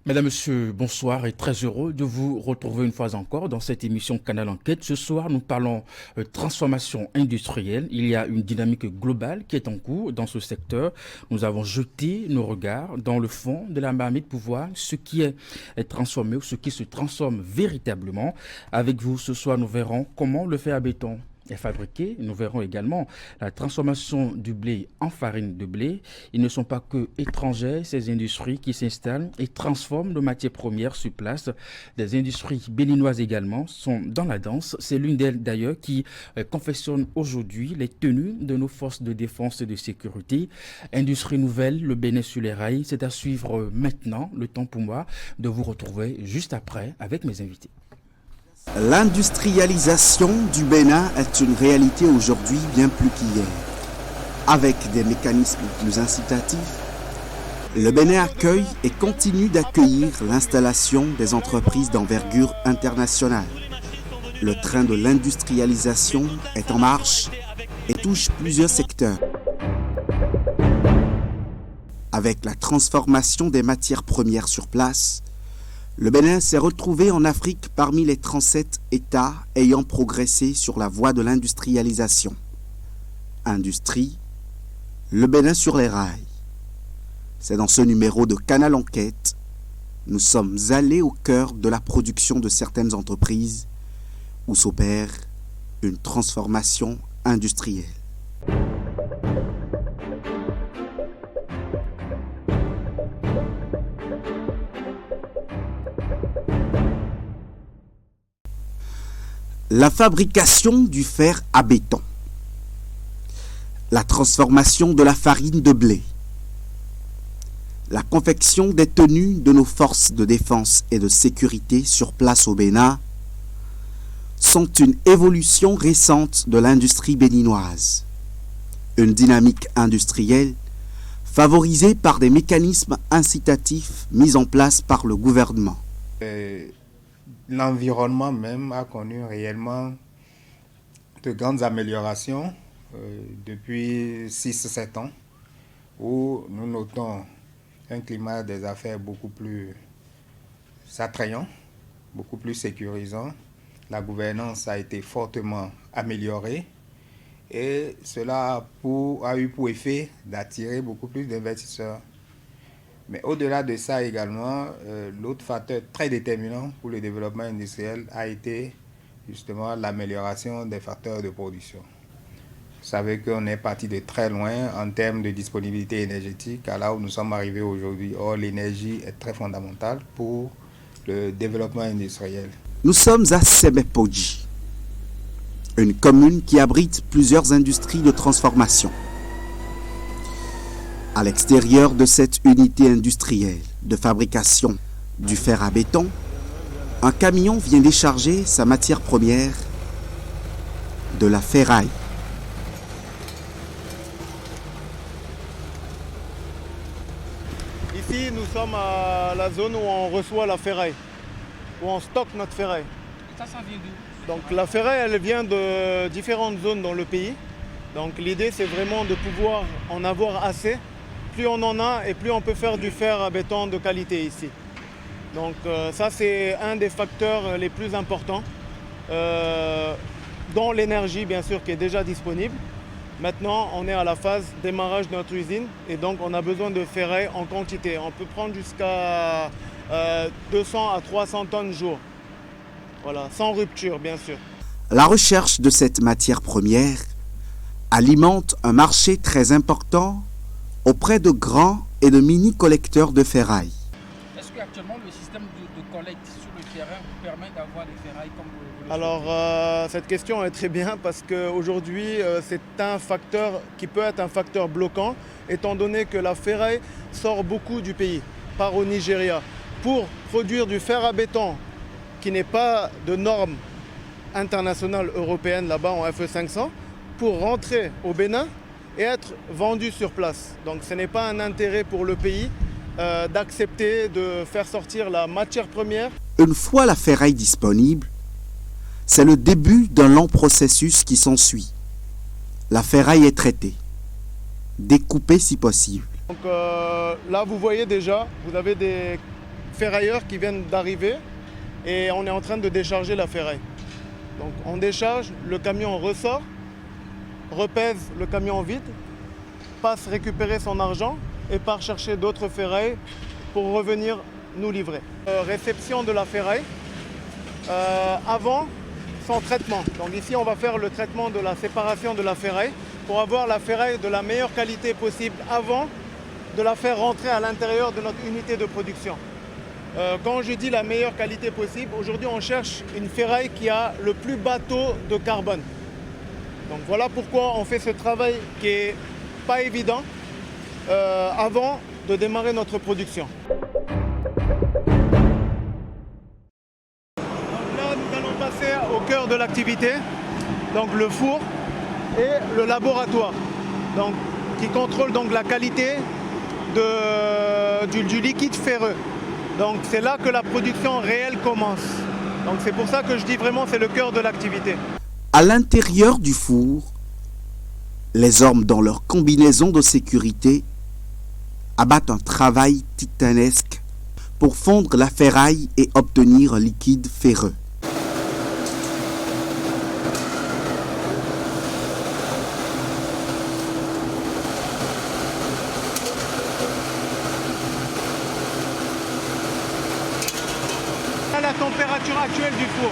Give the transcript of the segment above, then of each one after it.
Mesdames, Messieurs, bonsoir et très heureux de vous retrouver une fois encore dans cette émission Canal Enquête. Ce soir, nous parlons transformation industrielle. Il y a une dynamique globale qui est en cours dans ce secteur. Nous avons jeté nos regards dans le fond de la marmite pour voir ce qui est transformé ou ce qui se transforme véritablement. Avec vous, ce soir, nous verrons comment le fer à béton est fabriqué. Nous verrons également la transformation du blé en farine de blé. Ils ne sont pas que étrangers, ces industries qui s'installent et transforment nos matières premières sur place. Des industries béninoises également sont dans la danse. C'est l'une d'elles d'ailleurs qui confectionne aujourd'hui les tenues de nos forces de défense et de sécurité. Industrie nouvelle, le Bénin sur les rails, c'est à suivre maintenant. Le temps pour moi de vous retrouver juste après avec mes invités. L'industrialisation du Bénin est une réalité aujourd'hui bien plus qu'hier. Avec des mécanismes plus incitatifs, le Bénin accueille et continue d'accueillir l'installation des entreprises d'envergure internationale. Le train de l'industrialisation est en marche et touche plusieurs secteurs. Avec la transformation des matières premières sur place, le Bénin s'est retrouvé en Afrique parmi les 37 États ayant progressé sur la voie de l'industrialisation. Industrie, le Bénin sur les rails. C'est dans ce numéro de Canal Enquête, nous sommes allés au cœur de la production de certaines entreprises où s'opère une transformation industrielle. La fabrication du fer à béton, la transformation de la farine de blé, la confection des tenues de nos forces de défense et de sécurité sur place au Bénin sont une évolution récente de l'industrie béninoise, une dynamique industrielle favorisée par des mécanismes incitatifs mis en place par le gouvernement. L'environnement même a connu réellement de grandes améliorations depuis 6-7 ans, où nous notons un climat des affaires beaucoup plus attrayant, beaucoup plus sécurisant. La gouvernance a été fortement améliorée et cela a eu pour effet d'attirer beaucoup plus d'investisseurs. Mais au-delà de ça également, l'autre facteur très déterminant pour le développement industriel a été justement l'amélioration des facteurs de production. Vous savez qu'on est parti de très loin en termes de disponibilité énergétique à là où nous sommes arrivés aujourd'hui. Or, l'énergie est très fondamentale pour le développement industriel. Nous sommes à Sebepodji, une commune qui abrite plusieurs industries de transformation. À l'extérieur de cette unité industrielle de fabrication du fer à béton, un camion vient décharger sa matière première, de la ferraille. Ici, nous sommes à la zone où on reçoit la ferraille, où on stocke notre ferraille. Ça vient d'où? Donc la ferraille, elle vient de différentes zones dans le pays. Donc l'idée, c'est vraiment de pouvoir en avoir assez. Plus on en a et plus on peut faire du fer à béton de qualité ici. Donc ça c'est un des facteurs les plus importants, dont l'énergie bien sûr qui est déjà disponible. Maintenant on est à la phase démarrage de notre usine et donc on a besoin de ferraille en quantité. On peut prendre jusqu'à 200 à 300 tonnes jour, voilà, sans rupture bien sûr. La recherche de cette matière première alimente un marché très important auprès de grands et de mini-collecteurs de ferraille. Est-ce qu'actuellement le système de collecte sur le terrain vous permet d'avoir des ferrailles comme vous le Alors cette question est très bien parce qu'aujourd'hui c'est un facteur qui peut être un facteur bloquant étant donné que la ferraille sort beaucoup du pays, part au Nigeria. Pour produire du fer à béton qui n'est pas de normes internationales européennes là-bas en FE500, pour rentrer au Bénin et être vendu sur place. Donc ce n'est pas un intérêt pour le pays d'accepter de faire sortir la matière première. Une fois la ferraille disponible, c'est le début d'un long processus qui s'ensuit. La ferraille est traitée, découpée si possible. Donc là vous voyez déjà, vous avez des ferrailleurs qui viennent d'arriver et on est en train de décharger la ferraille. Donc on décharge, le camion ressort, repèse le camion vide, passe récupérer son argent et part chercher d'autres ferrailles pour revenir nous livrer. Réception de la ferraille avant son traitement. Donc ici on va faire le traitement de la séparation de la ferraille pour avoir la ferraille de la meilleure qualité possible avant de la faire rentrer à l'intérieur de notre unité de production. Quand je dis la meilleure qualité possible, aujourd'hui on cherche une ferraille qui a le plus bas taux de carbone. Donc voilà pourquoi on fait ce travail qui n'est pas évident avant de démarrer notre production. Donc là nous allons passer au cœur de l'activité, donc le four et le laboratoire, donc, qui contrôle donc la qualité du liquide ferreux. Donc c'est là que la production réelle commence. Donc c'est pour ça que je dis vraiment c'est le cœur de l'activité. À l'intérieur du four, les hommes dans leur combinaison de sécurité abattent un travail titanesque pour fondre la ferraille et obtenir un liquide ferreux. La température actuelle du four,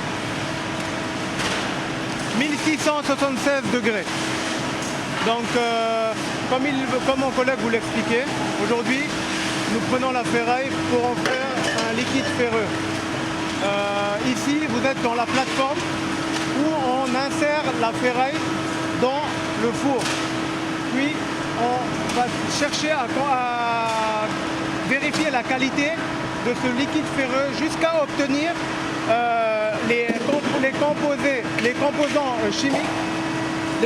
1676 degrés. Donc comme mon collègue vous l'expliquait, aujourd'hui nous prenons la ferraille pour en faire un liquide ferreux. Ici vous êtes dans la plateforme où on insère la ferraille dans le four. Puis on va chercher à vérifier la qualité de ce liquide ferreux jusqu'à obtenir les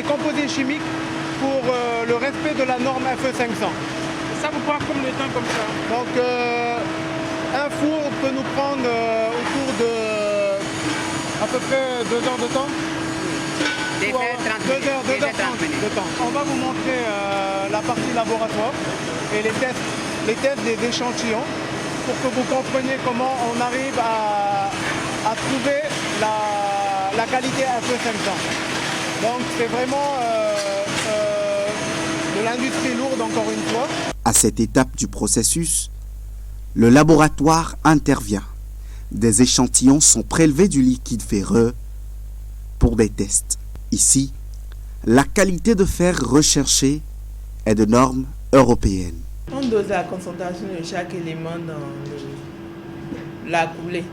composés chimiques pour le respect de la norme FE500. Ça vous prend combien de temps comme ça? Donc un four peut nous prendre autour de à peu près 2 heures de temps. 2 heures 30 minutes de temps. On va vous montrer la partie laboratoire et les tests des échantillons, pour que vous compreniez comment on arrive à trouver la qualité FE500. Donc c'est vraiment de l'industrie lourde encore une fois. À cette étape du processus, le laboratoire intervient. Des échantillons sont prélevés du liquide ferreux pour des tests. Ici, la qualité de fer recherchée est de normes européennes. On dose la concentration de chaque élément dans la coulée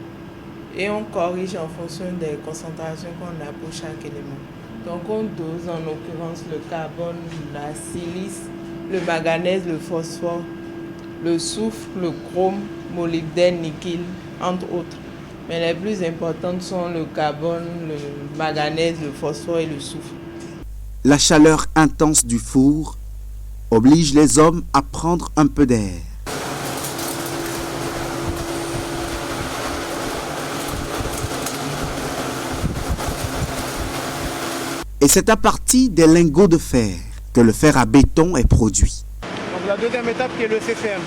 et on corrige en fonction des concentrations qu'on a pour chaque élément. Donc on dose en l'occurrence le carbone, la silice, le manganèse, le phosphore, le soufre, le chrome, molybdène, nickel, entre autres. Mais les plus importantes sont le carbone, le manganèse, le phosphore et le soufre. La chaleur intense du four oblige les hommes à prendre un peu d'air. Et c'est à partir des lingots de fer que le fer à béton est produit. Donc la deuxième étape qui est le CCM.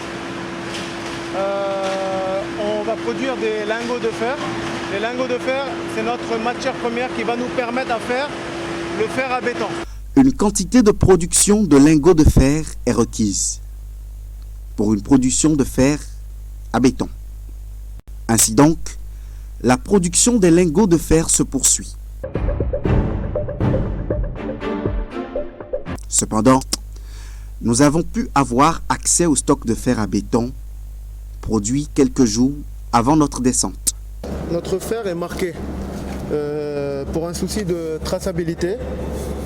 On va produire des lingots de fer. Les lingots de fer, c'est notre matière première qui va nous permettre à faire le fer à béton. Une quantité de production de lingots de fer est requise pour une production de fer à béton. Ainsi donc, la production des lingots de fer se poursuit. Cependant, nous avons pu avoir accès au stock de fer à béton produit quelques jours avant notre descente. Notre fer est marqué pour un souci de traçabilité.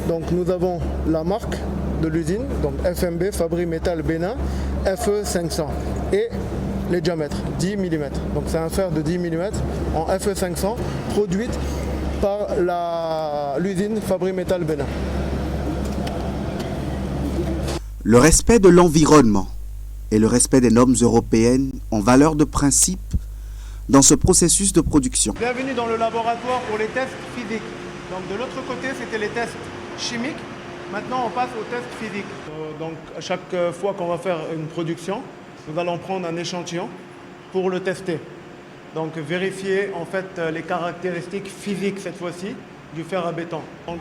Donc nous avons la marque de l'usine, donc FMB, Fabri Métal Bénin, FE500 et les diamètres, 10 mm. Donc c'est un fer de 10 mm en FE500 produite par l'usine Fabri Métal Bénin. Le respect de l'environnement et le respect des normes européennes ont valeur de principe dans ce processus de production. Bienvenue dans le laboratoire pour les tests physiques. Donc de l'autre côté, c'était les tests chimiques. Maintenant, on passe aux tests physiques. Donc à chaque fois qu'on va faire une production, nous allons prendre un échantillon pour le tester. Donc vérifier en fait les caractéristiques physiques cette fois-ci du fer à béton. Donc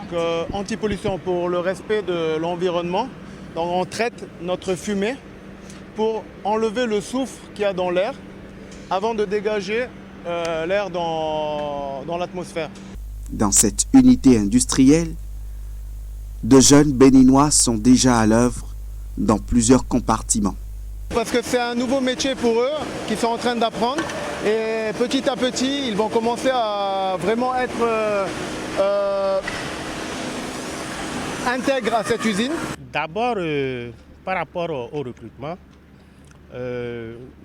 anti-pollution pour le respect de l'environnement. Donc on traite notre fumée pour enlever le soufre qu'il y a dans l'air avant de dégager l'air dans l'atmosphère. Dans cette unité industrielle, de jeunes Béninois sont déjà à l'œuvre dans plusieurs compartiments. Parce que c'est un nouveau métier pour eux qu'ils sont en train d'apprendre et petit à petit ils vont commencer à vraiment être intègres à cette usine. D'abord, par rapport au recrutement,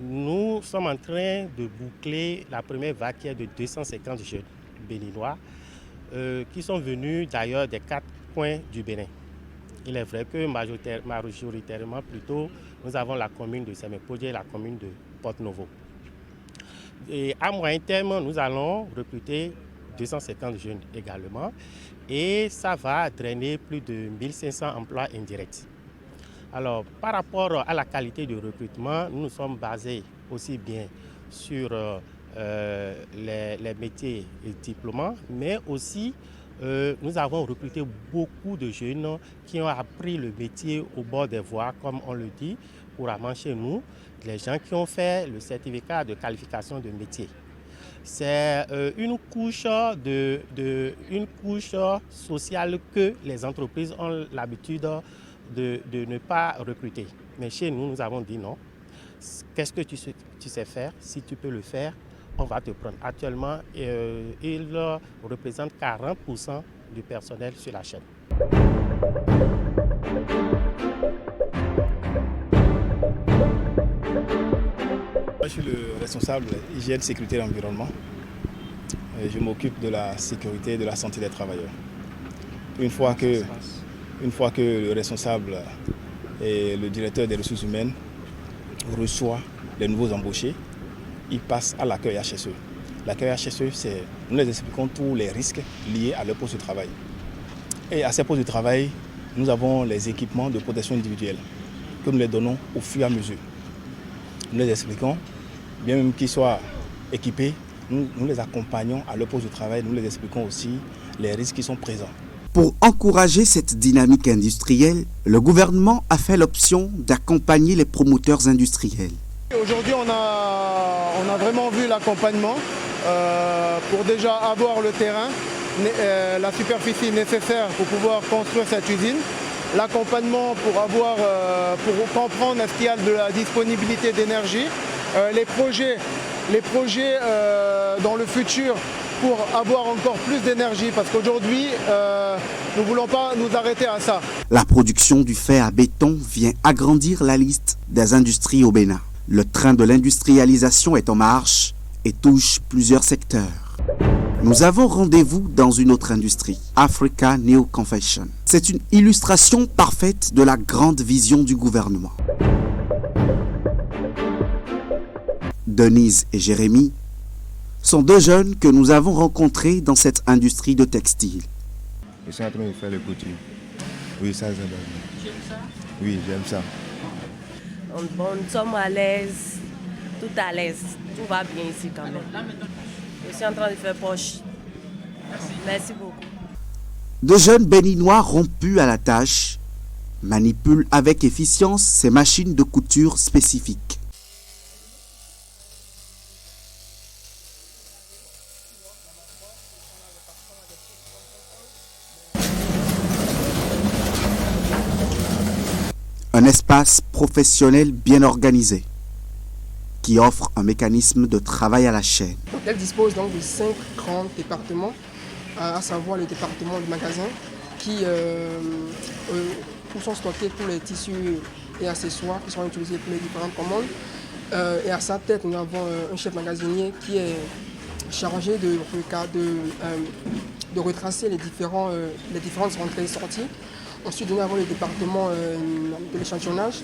nous sommes en train de boucler la première vague qui est de 250 jeunes béninois qui sont venus d'ailleurs des 4 coins du Bénin. Il est vrai que majoritairement plutôt, nous avons la commune de Sémé-Podje et la commune de Porte-Novo. Et à moyen terme, nous allons recruter 250 jeunes également et ça va drainer plus de 1500 emplois indirects. Alors, par rapport à la qualité de recrutement, nous nous sommes basés aussi bien sur les métiers et diplômants, mais aussi nous avons recruté beaucoup de jeunes qui ont appris le métier au bord des voies, comme on le dit couramment chez nous, les gens qui ont fait le certificat de qualification de métier. C'est une couche sociale que les entreprises ont l'habitude de ne pas recruter. Mais chez nous, nous avons dit non. Qu'est-ce que tu sais faire? Si tu peux le faire, on va te prendre. Actuellement, il représente 40% du personnel sur la chaîne. Je suis le responsable hygiène, sécurité et environnement. Je m'occupe de la sécurité et de la santé des travailleurs. Une fois que le responsable et le directeur des ressources humaines reçoit les nouveaux embauchés, ils passent à l'accueil HSE. L'accueil HSE, nous les expliquons tous les risques liés à leur poste de travail. Et à ces postes de travail, nous avons les équipements de protection individuelle que nous les donnons au fur et à mesure. Nous les expliquons, bien même qu'ils soient équipés, nous les accompagnons à leur poste de travail, nous les expliquons aussi les risques qui sont présents. Pour encourager cette dynamique industrielle, le gouvernement a fait l'option d'accompagner les promoteurs industriels. Aujourd'hui, on a vraiment vu l'accompagnement pour déjà avoir le terrain, la superficie nécessaire pour pouvoir construire cette usine, l'accompagnement pour comprendre est-ce qu'il y a de la disponibilité d'énergie, les projets dans le futur pour avoir encore plus d'énergie parce qu'aujourd'hui, nous ne voulons pas nous arrêter à ça. La production du fer à béton vient agrandir la liste des industries au Bénin. Le train de l'industrialisation est en marche et touche plusieurs secteurs. Nous avons rendez-vous dans une autre industrie, Africa Neo Confession. C'est une illustration parfaite de la grande vision du gouvernement. Denise et Jérémy sont deux jeunes que nous avons rencontrés dans cette industrie de textile. Ils sont en train de faire les coutures. Oui, ça, j'aime bien. J'aime ça. Oui, j'aime ça. Bon, nous sommes à l'aise, tout à l'aise. Tout va bien ici quand même. Je suis en train de faire poche. Merci beaucoup. De jeunes Béninois rompus à la tâche manipulent avec efficience ces machines de couture spécifiques. Un espace professionnel bien organisé qui offre un mécanisme de travail à la chaîne. Elle dispose donc de 5 grands départements, à savoir le département du magasin où sont stockés tous les tissus et accessoires qui sont utilisés pour les différentes commandes. Et à sa tête, nous avons un chef magasinier qui est chargé de retracer les différentes entrées et sorties. Ensuite, nous avons le département de l'échantillonnage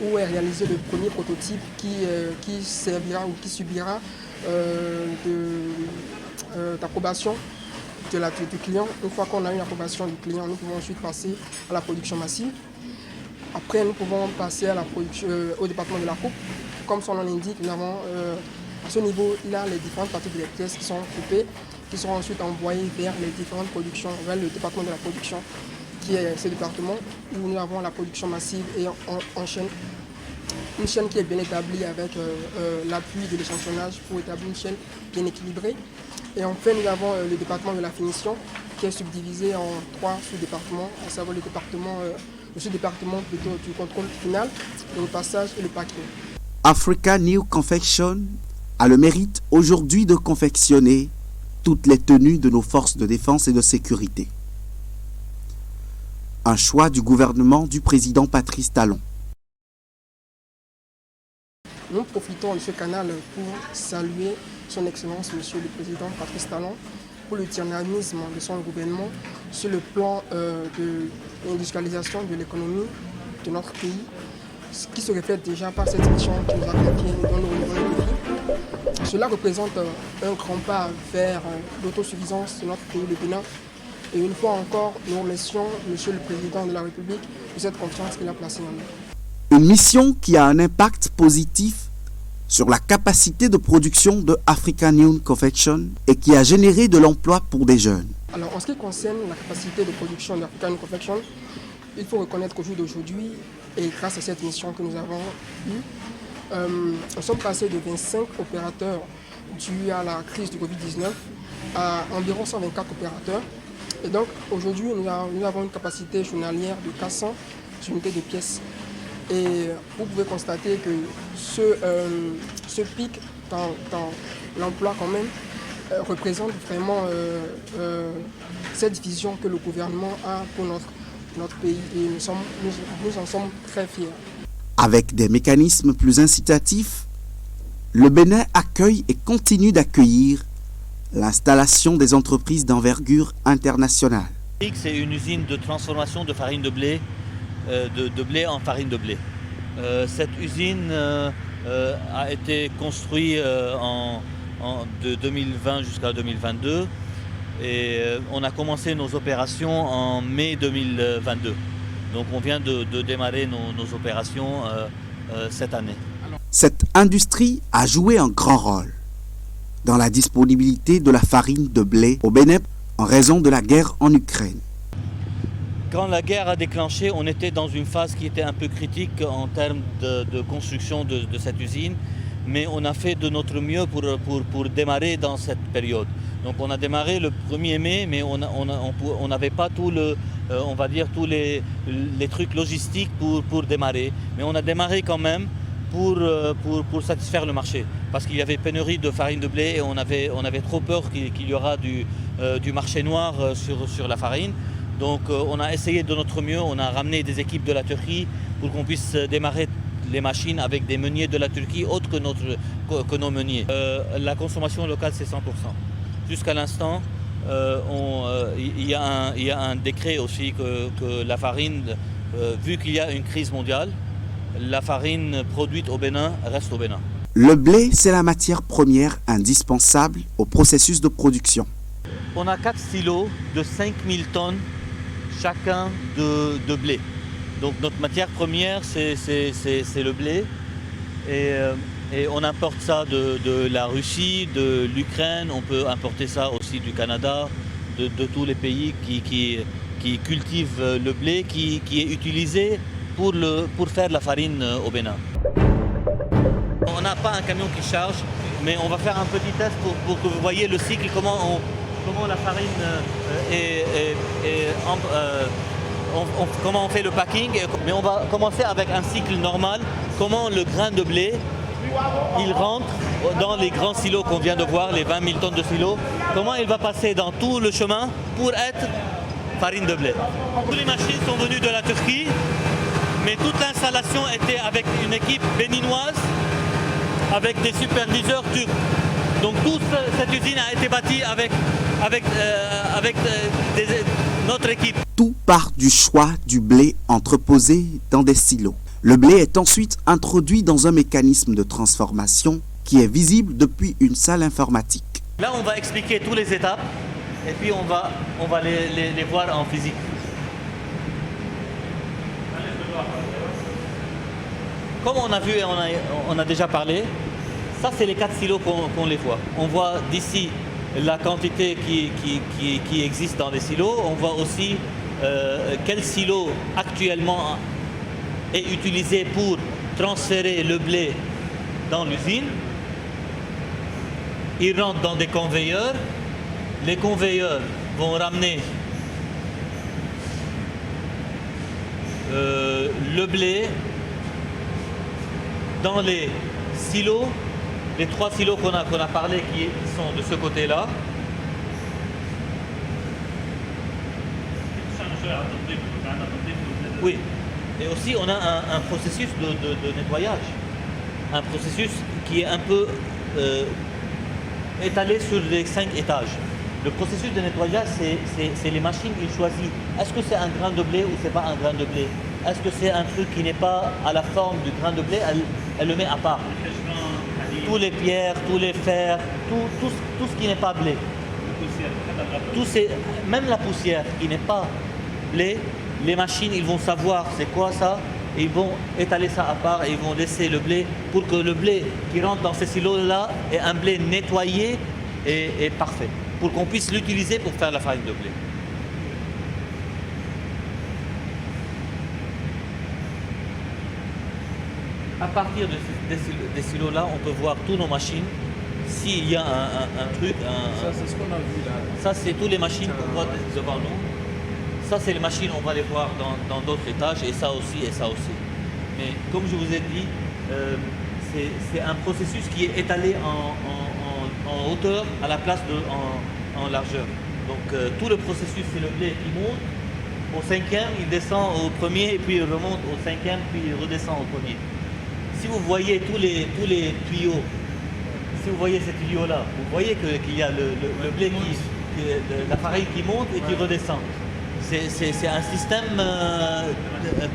où est réalisé le premier prototype qui servira ou qui subira d'approbation du client. Une fois qu'on a eu l'approbation du client, nous pouvons ensuite passer à la production massive. Après, nous pouvons passer à la production, au département de la coupe comme son nom l'indique, nous avons à ce niveau-là les différentes parties des pièces qui sont coupées, qui seront ensuite envoyées vers les différentes productions, vers le département de la production, qui est ce département où nous avons la production massive et on enchaîne une chaîne qui est bien établie avec l'appui de l'échantillonnage pour établir une chaîne bien équilibrée. Et enfin, nous avons le département de la finition qui est subdivisé en 3 sous-départements, à savoir le sous-département plutôt du contrôle final, le repassage et le packing. Africa New Confection a le mérite aujourd'hui de confectionner toutes les tenues de nos forces de défense et de sécurité. Un choix du gouvernement du président Patrice Talon. Nous profitons de ce canal pour saluer son Excellence, Monsieur le Président Patrice Talon, pour le dynamisme de son gouvernement sur le plan de l'industrialisation de l'économie de notre pays, ce qui se reflète déjà par cette mission qui nous a confiée dans nos pays. Cela représente un grand pas vers l'autosuffisance de notre pays, le Bénin. Et une fois encore, nous remercions Monsieur le Président de la République de cette confiance qu'il a placée en nous. Une mission qui a un impact positif sur la capacité de production de Africa New Confection et qui a généré de l'emploi pour des jeunes. Alors, en ce qui concerne la capacité de production d'Africa New Confection, il faut reconnaître qu'au jour d'aujourd'hui, et grâce à cette mission que nous avons eue, nous sommes passés de 25 opérateurs dus à la crise du Covid-19 à environ 124 opérateurs. Et donc, aujourd'hui, nous avons une capacité journalière de 400 unités de pièces. Et vous pouvez constater que ce pic dans l'emploi quand même représente vraiment cette vision que le gouvernement a pour notre pays et nous en sommes très fiers. Avec des mécanismes plus incitatifs, le Bénin accueille et continue d'accueillir l'installation des entreprises d'envergure internationale. C'est une usine de transformation de farine de blé. De blé en farine de blé. Cette usine a été construite de 2020 jusqu'à 2022 et on a commencé nos opérations en mai 2022. Donc on vient de démarrer nos opérations cette année. Cette industrie a joué un grand rôle dans la disponibilité de la farine de blé au Bénin en raison de la guerre en Ukraine. Quand la guerre a déclenché, on était dans une phase qui était un peu critique en termes de construction de cette usine, mais on a fait de notre mieux pour démarrer dans cette période. Donc on a démarré le 1er mai, mais on n'avait pas tout on va dire tous les trucs logistiques pour démarrer. Mais on a démarré quand même pour satisfaire le marché, parce qu'il y avait pénurie de farine de blé et on avait trop peur qu'il y aura du marché noir sur la farine. Donc on a essayé de notre mieux, on a ramené des équipes de la Turquie pour qu'on puisse démarrer les machines avec des meuniers de la Turquie autres que nos meuniers. La consommation locale c'est 100%. Jusqu'à l'instant, il y a un décret aussi que la farine, vu qu'il y a une crise mondiale, la farine produite au Bénin reste au Bénin. Le blé, c'est la matière première indispensable au processus de production. On a 4 silos de 5000 tonnes chacun de blé. Donc notre matière première, c'est le blé. Et on importe ça de la Russie, de l'Ukraine, on peut importer ça aussi du Canada, de tous les pays qui cultivent le blé, qui est utilisé pour faire la farine au Bénin. On n'a pas un camion qui charge, mais on va faire un petit test pour que vous voyez le cycle, comment la farine comment on fait le packing. Mais on va commencer avec un cycle normal, comment le grain de blé, il rentre dans les grands silos qu'on vient de voir, les 20 000 tonnes de silos, comment il va passer dans tout le chemin pour être farine de blé. Toutes les machines sont venues de la Turquie, mais toute l'installation était avec une équipe béninoise, avec des superviseurs turcs. Donc toute cette usine a été bâtie avec notre équipe. Tout part du choix du blé entreposé dans des silos. Le blé est ensuite introduit dans un mécanisme de transformation qui est visible depuis une salle informatique. Là, on va expliquer toutes les étapes et puis on va les voir en physique. comme on a vu et on a déjà parlé, ça c'est les 4 silos qu'on les voit. On voit d'ici la quantité qui existe dans les silos. On voit aussi quel silo actuellement est utilisé pour transférer le blé dans l'usine. Il rentre dans des conveyeurs. Les conveyeurs vont ramener le blé dans les silos, les 3 silos qu'on a parlé qui sont de ce côté-là. Oui, et aussi on a un processus de nettoyage, un processus qui est un peu étalé sur les 5 étages. Le processus de nettoyage, c'est les machines, ils choisissent. Est-ce que c'est un grain de blé ou c'est pas un grain de blé? Est-ce que c'est un truc qui n'est pas à la forme du grain de blé? Elle le met à part. Tous les pierres, tous les fers, tout ce qui n'est pas blé. Même la poussière qui n'est pas blé, les machines, ils vont savoir c'est quoi ça, et ils vont étaler ça à part et ils vont laisser le blé pour que le blé qui rentre dans ces silos-là est un blé nettoyé et parfait, pour qu'on puisse l'utiliser pour faire la farine de blé. À partir des silos-là, on peut voir toutes nos machines. S'il y a un truc... Ça, c'est ce qu'on a vu là. Ça, c'est toutes les machines qu'on voit devant nous. Ça, c'est les machines, on va les voir dans d'autres étages, et ça aussi, et ça aussi. Mais comme je vous ai dit, c'est un processus qui est étalé en hauteur à la place en largeur. Donc tout le processus, c'est le blé qui monte. Au 5e, il descend au 1er, et puis il remonte au 5e, puis il redescend au 1er. Si vous voyez tous les tuyaux, si vous voyez ces tuyaux-là, vous voyez qu'il y a le blé la farine qui monte et qui redescend. C'est un système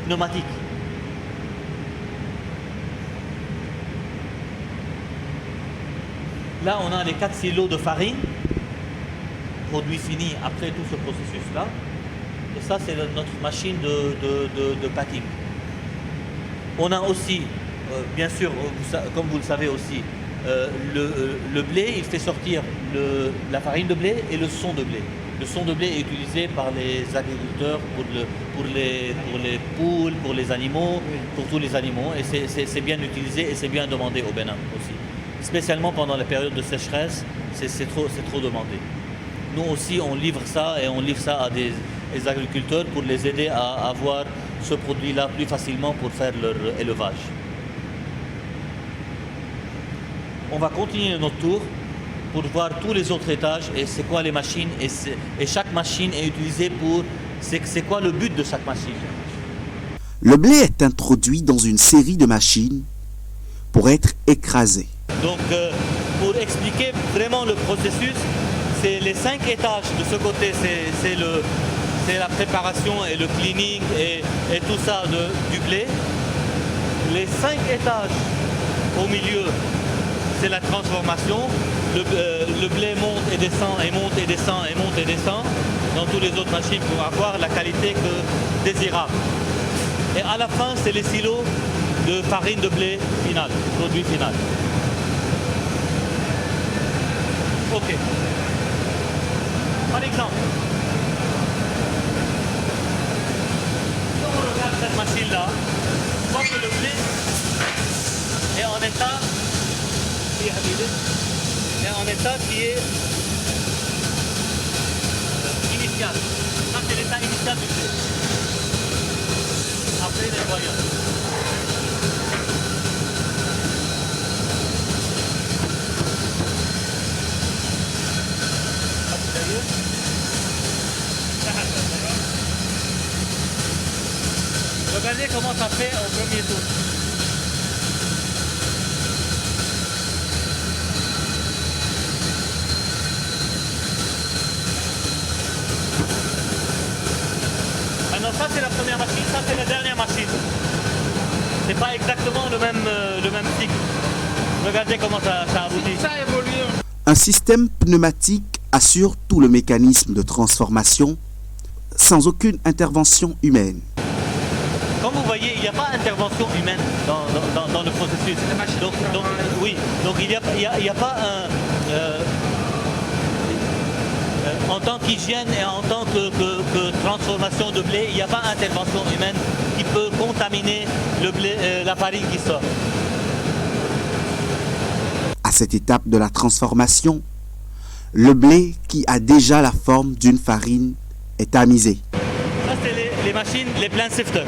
pneumatique. Là, on a les 4 silos de farine, produit fini après tout ce processus-là. Et ça, c'est notre machine de packing. On a aussi, bien sûr, comme vous le savez aussi, le blé, il fait sortir la farine de blé et le son de blé. Le son de blé est utilisé par les agriculteurs pour les poules, pour les animaux, pour tous les animaux. Et c'est bien utilisé et c'est bien demandé au Bénin aussi. Spécialement pendant les périodes de sécheresse, c'est trop demandé. Nous aussi, on livre ça et on livre ça à des agriculteurs pour les aider à avoir ce produit-là plus facilement pour faire leur élevage. On va continuer notre tour pour voir tous les autres étages et c'est quoi les machines et chaque machine est utilisée pour... C'est quoi le but de chaque machine? Le blé est introduit dans une série de machines pour être écrasé. Donc pour expliquer vraiment le processus, c'est les 5 étages de ce côté, c'est la préparation et le cleaning et tout ça du blé. Les 5 étages au milieu, c'est la transformation. Le blé monte et descend et monte et descend et monte et descend dans toutes les autres machines pour avoir la qualité désirable. Et à la fin, c'est les silos de farine de blé final, produit final. Ok. Par exemple, si on regarde cette machine-là, on voit que le blé est en état qui est initial. Ça, c'est l'état initial du blé. Après les nettoyage. Regardez comment ça fait au premier tour. Maintenant ça c'est la première machine, ça c'est la dernière machine. C'est pas exactement le même cycle. Regardez comment ça aboutit. Ça évolue. Un système pneumatique assure tout le mécanisme de transformation sans aucune intervention humaine. Comme comme vous voyez, il n'y a pas d'intervention humaine dans le processus. Donc il n'y a pas en tant qu'hygiène et en tant que transformation de blé, il n'y a pas d'intervention humaine qui peut contaminer le blé, la farine qui sort. À cette étape de la transformation, le blé qui a déjà la forme d'une farine est tamisé. Ça, c'est les machines, les plants sifters.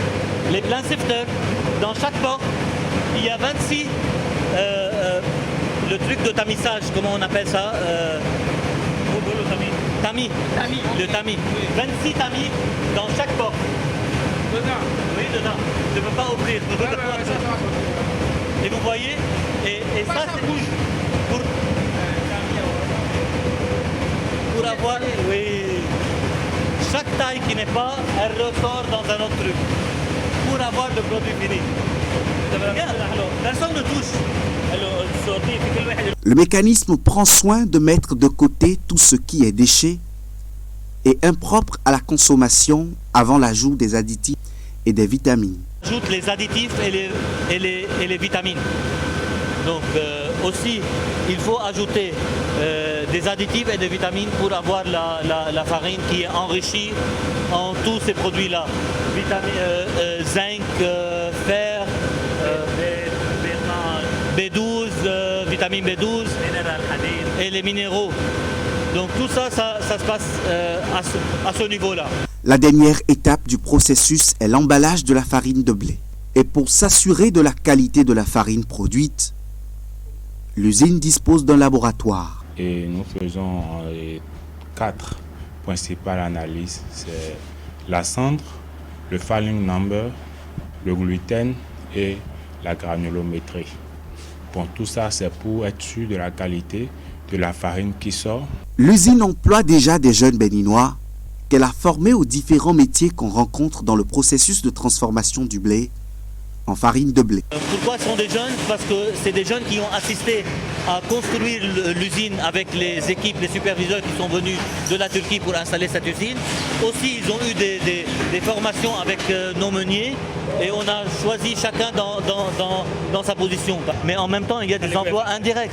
Les plants sifters, dans chaque porte, il y a 26, le truc de tamisage, comment on appelle ça tamis. Le tamis. 26 tamis dans chaque porte. Dedans. Oui, dedans. Je ne peux pas ouvrir. Et vous voyez, et ça, c'est pour avoir, oui, chaque taille qui n'est pas, elle ressort dans un autre truc pour avoir le produit fini. Personne ne touche. Le mécanisme prend soin de mettre de côté tout ce qui est déchet et impropre à la consommation avant l'ajout des additifs et des vitamines. On ajoute les additifs et les vitamines. Donc aussi, il faut ajouter des additifs et des vitamines pour avoir la farine qui est enrichie en tous ces produits-là. Zinc, fer, B12, vitamine B12 et les minéraux. Donc tout ça, ça se passe à ce niveau-là. La dernière étape du processus est l'emballage de la farine de blé. Et pour s'assurer de la qualité de la farine produite, l'usine dispose d'un laboratoire. Et nous faisons 4 principales analyses. C'est la cendre, le falling number, le gluten et la granulométrie. Bon, tout ça, c'est pour être sûr de la qualité de la farine qui sort. L'usine emploie déjà des jeunes béninois qu'elle a formés aux différents métiers qu'on rencontre dans le processus de transformation du blé en farine de blé. Pourquoi ce sont des jeunes? Parce que c'est des jeunes qui ont assisté à construire l'usine avec les équipes, les superviseurs qui sont venus de la Turquie pour installer cette usine. Aussi, ils ont eu des formations avec nos meuniers et on a choisi chacun dans sa position. Mais en même temps, il y a des emplois indirects.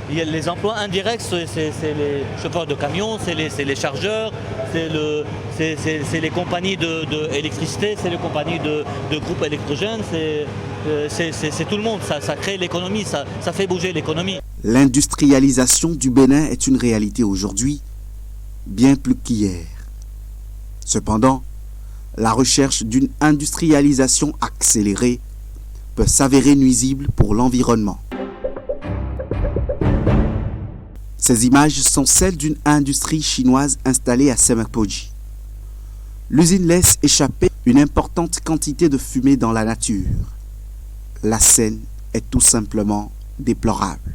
Il y a les emplois indirects, c'est les chauffeurs de camions, c'est les chargeurs, c'est les compagnies d'électricité, c'est les compagnies de groupes électrogènes, c'est tout le monde. Ça crée l'économie, ça fait bouger l'économie. L'industrialisation du Bénin est une réalité aujourd'hui, bien plus qu'hier. Cependant, la recherche d'une industrialisation accélérée peut s'avérer nuisible pour l'environnement. Ces images sont celles d'une industrie chinoise installée à Semakpoji. L'usine laisse échapper une importante quantité de fumée dans la nature. La scène est tout simplement déplorable.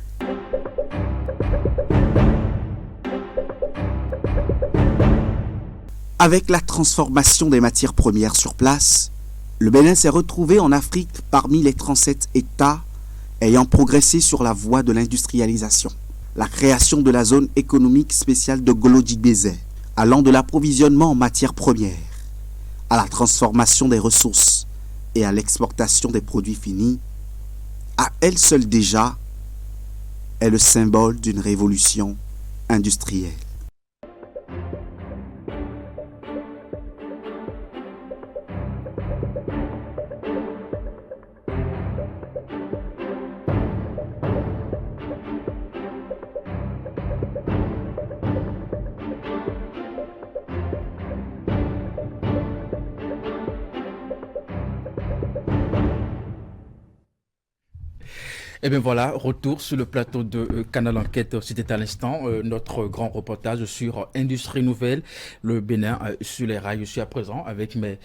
Avec la transformation des matières premières sur place, le Bénin s'est retrouvé en Afrique parmi les 37 États ayant progressé sur la voie de l'industrialisation. La création de la zone économique spéciale de Golo-Djigbezé, allant de l'approvisionnement en matières premières, à la transformation des ressources et à l'exportation des produits finis, à elle seule déjà, est le symbole d'une révolution industrielle. Et bien voilà, retour sur le plateau de Canal Enquête. C'était à l'instant notre grand reportage sur Industrie Nouvelle, le Bénin sur les rails. Je suis à présent avec mes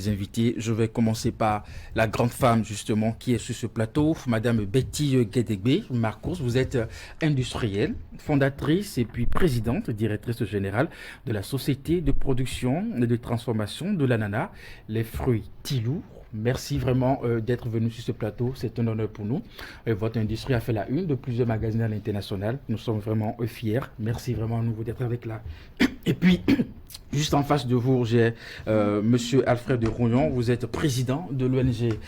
invités. Je vais commencer par la grande femme justement qui est sur ce plateau, Madame Betty Guédégbé. Marcos, vous êtes industrielle, fondatrice et puis présidente, directrice générale de la société de production et de transformation de l'ananas, les fruits Tilou. Merci vraiment d'être venu sur ce plateau, c'est un honneur pour nous. Votre industrie a fait la une de plusieurs magazines à l'international. Nous sommes vraiment fiers. Merci vraiment à nouveau d'être avec là. Et puis, Juste en face de vous, j'ai Monsieur Alfred Rouillon. Vous êtes président de l'ONG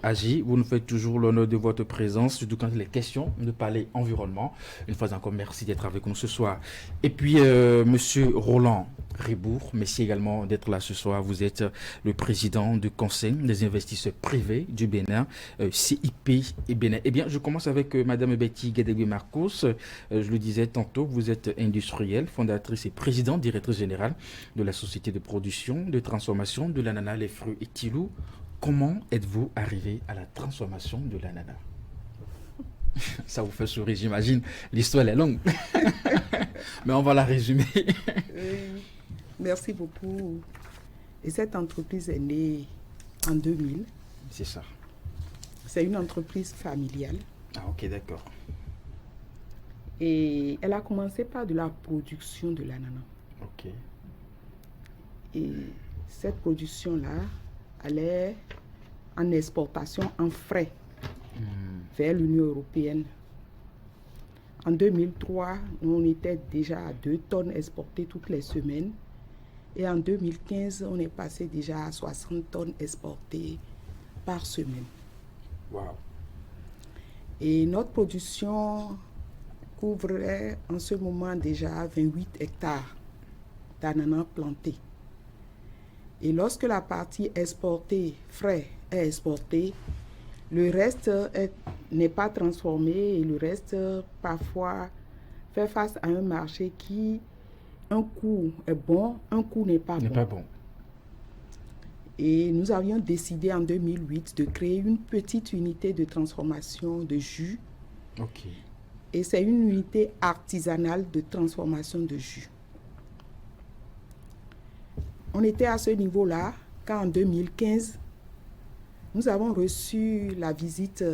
AGI. Vous nous faites toujours l'honneur de votre présence, surtout quand il est question de parler environnement. Une fois encore, merci d'être avec nous ce soir. Et puis, Monsieur Roland Ribour, merci également d'être là ce soir. Vous êtes le président du Conseil des investisseurs privés du Bénin, CIP et Bénin. Eh bien, je commence avec Madame Betty Guédégué-Marcos. Je le disais tantôt, vous êtes industrielle, fondatrice et présidente, directrice générale de la société de production, de transformation de l'ananas, les fruits et Tilou. Comment êtes-vous arrivé à la transformation de l'ananas? Ça vous fait sourire, j'imagine. L'histoire est longue. Mais on va la résumer. Merci beaucoup. Et cette entreprise est née en 2000. C'est ça. C'est une entreprise familiale. Ah, ok, d'accord. Et elle a commencé par de la production de l'ananas. Ok. Et cette production-là allait en exportation en frais vers l'Union européenne. En 2003, nous, on était déjà à 2 tonnes exportées toutes les semaines. Et en 2015, on est passé déjà à 60 tonnes exportées par semaine. Wow. Et notre production couvrait en ce moment déjà 28 hectares d'ananas plantés. Et lorsque la partie exportée, frais, est exportée, le reste n'est pas transformé et le reste, parfois, fait face à un marché qui, un coup est bon, un coup n'est pas bon. Et nous avions décidé en 2008 de créer une petite unité de transformation de jus. Ok. Et c'est une unité artisanale de transformation de jus. On était à ce niveau-là quand en 2015, nous avons reçu la visite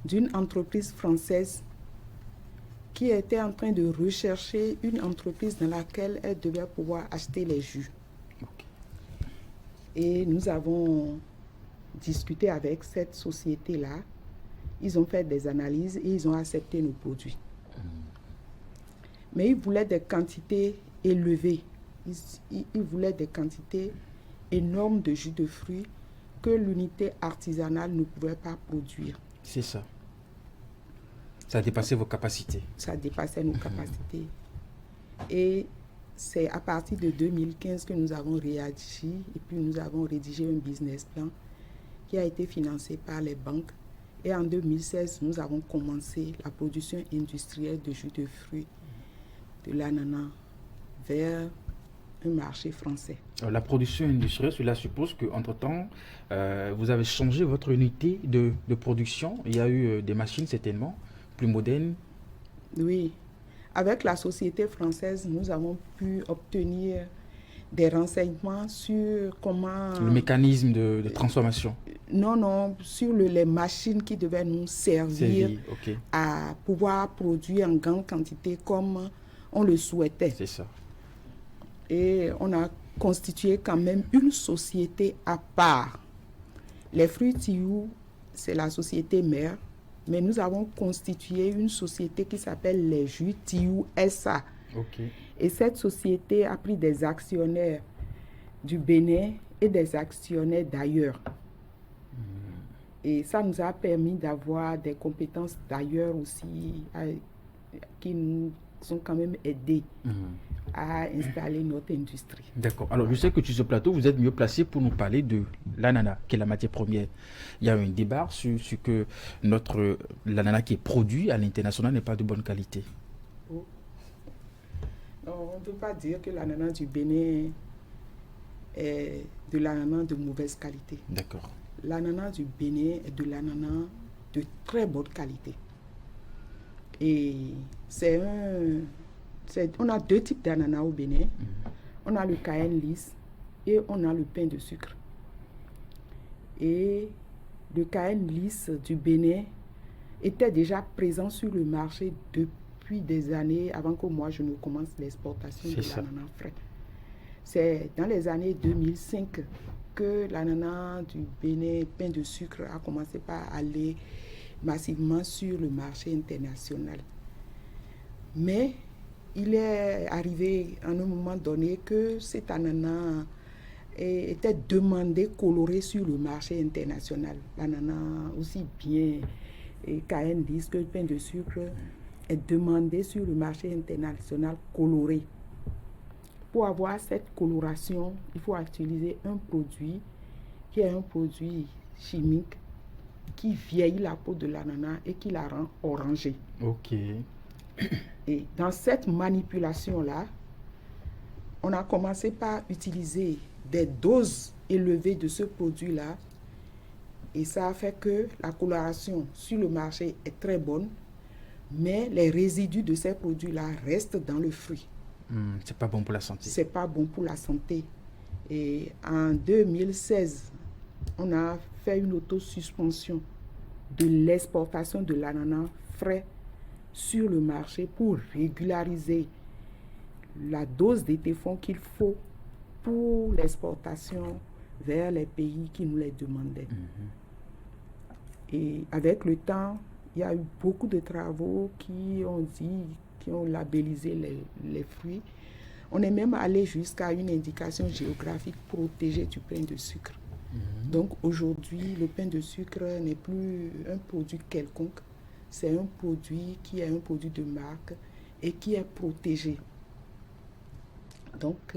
d'une entreprise française qui était en train de rechercher une entreprise dans laquelle elle devait pouvoir acheter les jus. Okay. Et nous avons discuté avec cette société-là. Ils ont fait des analyses et ils ont accepté nos produits. Mais ils voulaient des quantités élevées. Ils voulaient des quantités énormes de jus de fruits que l'unité artisanale ne pouvait pas produire. C'est ça. Ça a dépassé vos capacités. Ça dépassait nos capacités. Et c'est à partir de 2015 que nous avons réagi et puis nous avons rédigé un business plan qui a été financé par les banques. Et en 2016, nous avons commencé la production industrielle de jus de fruits de l'ananas vers un marché français. Alors, la production industrielle, cela suppose qu'entre-temps, vous avez changé votre unité de production. Il y a eu des machines certainement plus modernes. Oui. Avec la société française, nous avons pu obtenir des renseignements sur comment... Le mécanisme de transformation. Non, sur les machines qui devaient nous servir okay. à pouvoir produire en grande quantité comme on le souhaitait. C'est ça. Et on a constitué quand même une société à part. Les fruits Tiou, c'est la société mère, mais nous avons constitué une société qui s'appelle les jus Tiou SA. Okay. Et cette société a pris des actionnaires du Bénin et des actionnaires d'ailleurs. Et ça nous a permis d'avoir des compétences d'ailleurs aussi qui nous ont quand même aidés à installer notre industrie. D'accord. Alors, je sais que sur ce plateau, vous êtes mieux placé pour nous parler de l'ananas, qui est la matière première. Il y a un débat sur que l'ananas qui est produit à l'international n'est pas de bonne qualité. Oh. Non, on ne peut pas dire que l'ananas du Bénin est de l'ananas de mauvaise qualité. D'accord. L'ananas du Bénin est de l'ananas de très bonne qualité. Et on a 2 types d'ananas au Bénin. On a le Cayenne lisse et on a le pain de sucre. Et le Cayenne lisse du Bénin était déjà présent sur le marché depuis des années avant que moi je ne commence l'exportation de l'ananas frais. C'est dans les années 2005 que l'ananas du Bénin, pain de sucre, a commencé par aller massivement sur le marché international. Mais il est arrivé à un moment donné que cet ananas était demandé, coloré sur le marché international. L'ananas, aussi bien KN10 que le pain de sucre, est demandé sur le marché international coloré. Pour avoir cette coloration, il faut utiliser un produit qui est un produit chimique qui vieillit la peau de l'ananas et qui la rend orangée. Ok. Et dans cette manipulation-là, on a commencé par utiliser des doses élevées de ce produit-là. Et ça a fait que la coloration sur le marché est très bonne, mais les résidus de ces produits-là restent dans le fruit. C'est pas bon pour la santé. C'est pas bon pour la santé. Et en 2016, on a fait une autosuspension de l'exportation de l'ananas frais sur le marché pour régulariser la dose d'étéphon qu'il faut pour l'exportation vers les pays qui nous les demandaient. Et avec le temps, il y a eu beaucoup de travaux qui ont labellisé les fruits. On est même allé jusqu'à une indication géographique protégée du pain de sucre. Donc aujourd'hui, le pain de sucre n'est plus un produit quelconque, c'est un produit qui est un produit de marque et qui est protégé. Donc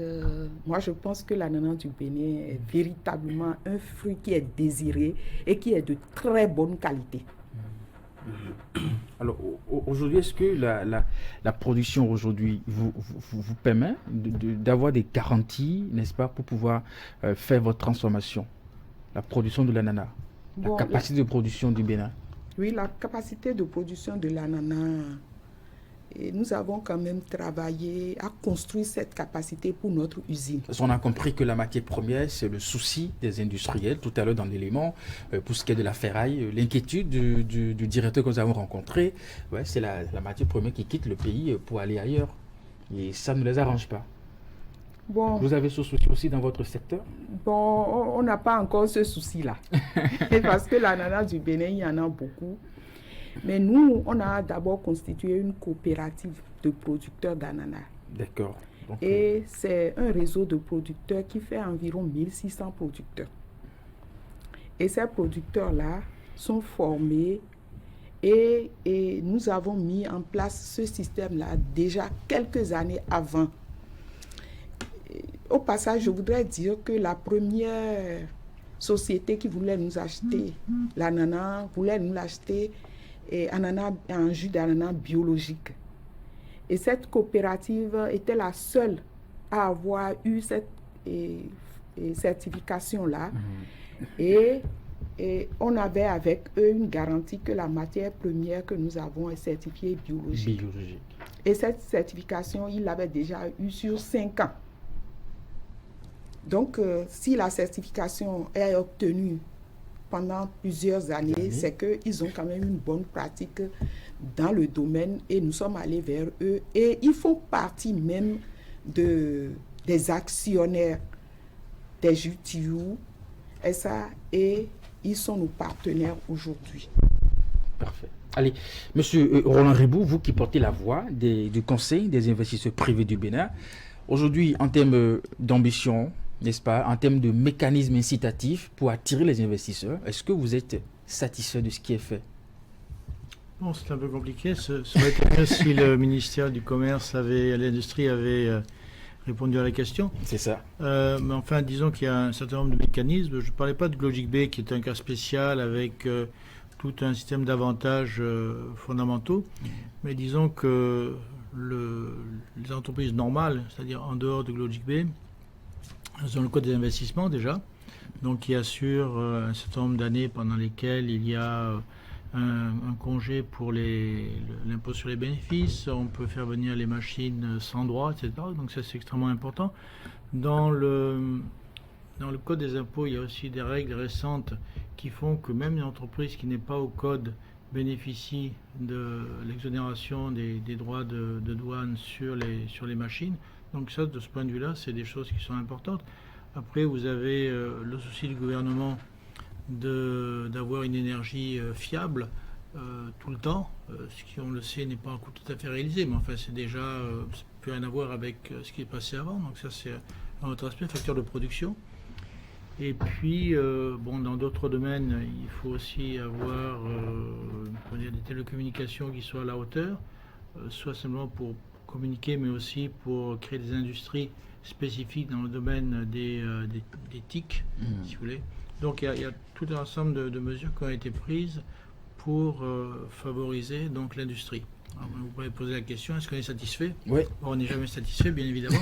moi je pense que l'ananas du Bénin est véritablement un fruit qui est désiré et qui est de très bonne qualité. Alors aujourd'hui, est-ce que la production aujourd'hui vous permet d'avoir des garanties, n'est-ce pas, pour pouvoir faire votre transformation? La production de l'ananas, la capacité de production du Bénin. Oui, la capacité de production de l'ananas, et nous avons quand même travaillé à construire cette capacité pour notre usine. Parce qu'on a compris que la matière première, c'est le souci des industriels, tout à l'heure dans l'élément, pour ce qui est de la ferraille, l'inquiétude du directeur que nous avons rencontré, c'est la matière première qui quitte le pays pour aller ailleurs. Et ça ne les arrange pas. Bon, vous avez ce souci aussi dans votre secteur? Bon, on n'a pas encore ce souci-là. Parce que l'ananas du Bénin, il y en a beaucoup. Mais nous, on a d'abord constitué une coopérative de producteurs d'ananas. D'accord. Et c'est un réseau de producteurs qui fait environ 1600 producteurs. Et ces producteurs-là sont formés et nous avons mis en place ce système-là déjà quelques années avant. Au passage, je voudrais dire que la première société qui voulait nous acheter l'ananas, voulait nous l'acheter en jus d'ananas biologique. Et cette coopérative était la seule à avoir eu cette certification-là. Et on avait avec eux une garantie que la matière première que nous avons est certifiée biologique. Et cette certification, ils l'avaient déjà eue sur 5 ans. Donc, si la certification est obtenue pendant plusieurs années, c'est qu'ils ont quand même une bonne pratique dans le domaine et nous sommes allés vers eux. Et ils font partie même des actionnaires des JTU, et ils sont nos partenaires aujourd'hui. Parfait. Allez, Monsieur Roland Ribou, vous qui portez la voix du Conseil des investisseurs privés du Bénin, aujourd'hui, en termes d'ambition, n'est-ce pas, en termes de mécanismes incitatifs pour attirer les investisseurs, est-ce que vous êtes satisfait de ce qui est fait? Bon, c'est un peu compliqué. Ça aurait été mieux si le ministère du Commerce l'Industrie avait répondu à la question. C'est ça. Mais enfin, disons qu'il y a un certain nombre de mécanismes. Je ne parlais pas de Glogic Bay, qui est un cas spécial avec tout un système d'avantages fondamentaux. Mais disons que les entreprises normales, c'est-à-dire en dehors de Glogic Bay, elles ont le code des investissements déjà, donc qui assure un certain nombre d'années pendant lesquelles il y a un congé pour l'impôt sur les bénéfices, on peut faire venir les machines sans droit, etc. Donc ça c'est extrêmement important. Dans le code des impôts, il y a aussi des règles récentes qui font que même une entreprise qui n'est pas au code bénéficie de l'exonération des droits de douane sur les machines. Donc ça, de ce point de vue-là, c'est des choses qui sont importantes. Après, vous avez le souci du gouvernement d'avoir une énergie fiable tout le temps. ce qui, on le sait, n'est pas encore tout à fait réalisé, mais enfin, c'est déjà, ça n'a plus rien à voir avec ce qui est passé avant. Donc ça, c'est un autre aspect, facteur de production. Et puis, dans d'autres domaines, il faut aussi avoir des télécommunications qui soient à la hauteur, soit simplement pour communiquer, mais aussi pour créer des industries spécifiques dans le domaine des TIC, si vous voulez. Donc, il y a tout un ensemble de mesures qui ont été prises pour favoriser donc l'industrie. Vous pouvez poser la question, est-ce qu'on est satisfait? Oui. On n'est jamais satisfait, bien évidemment.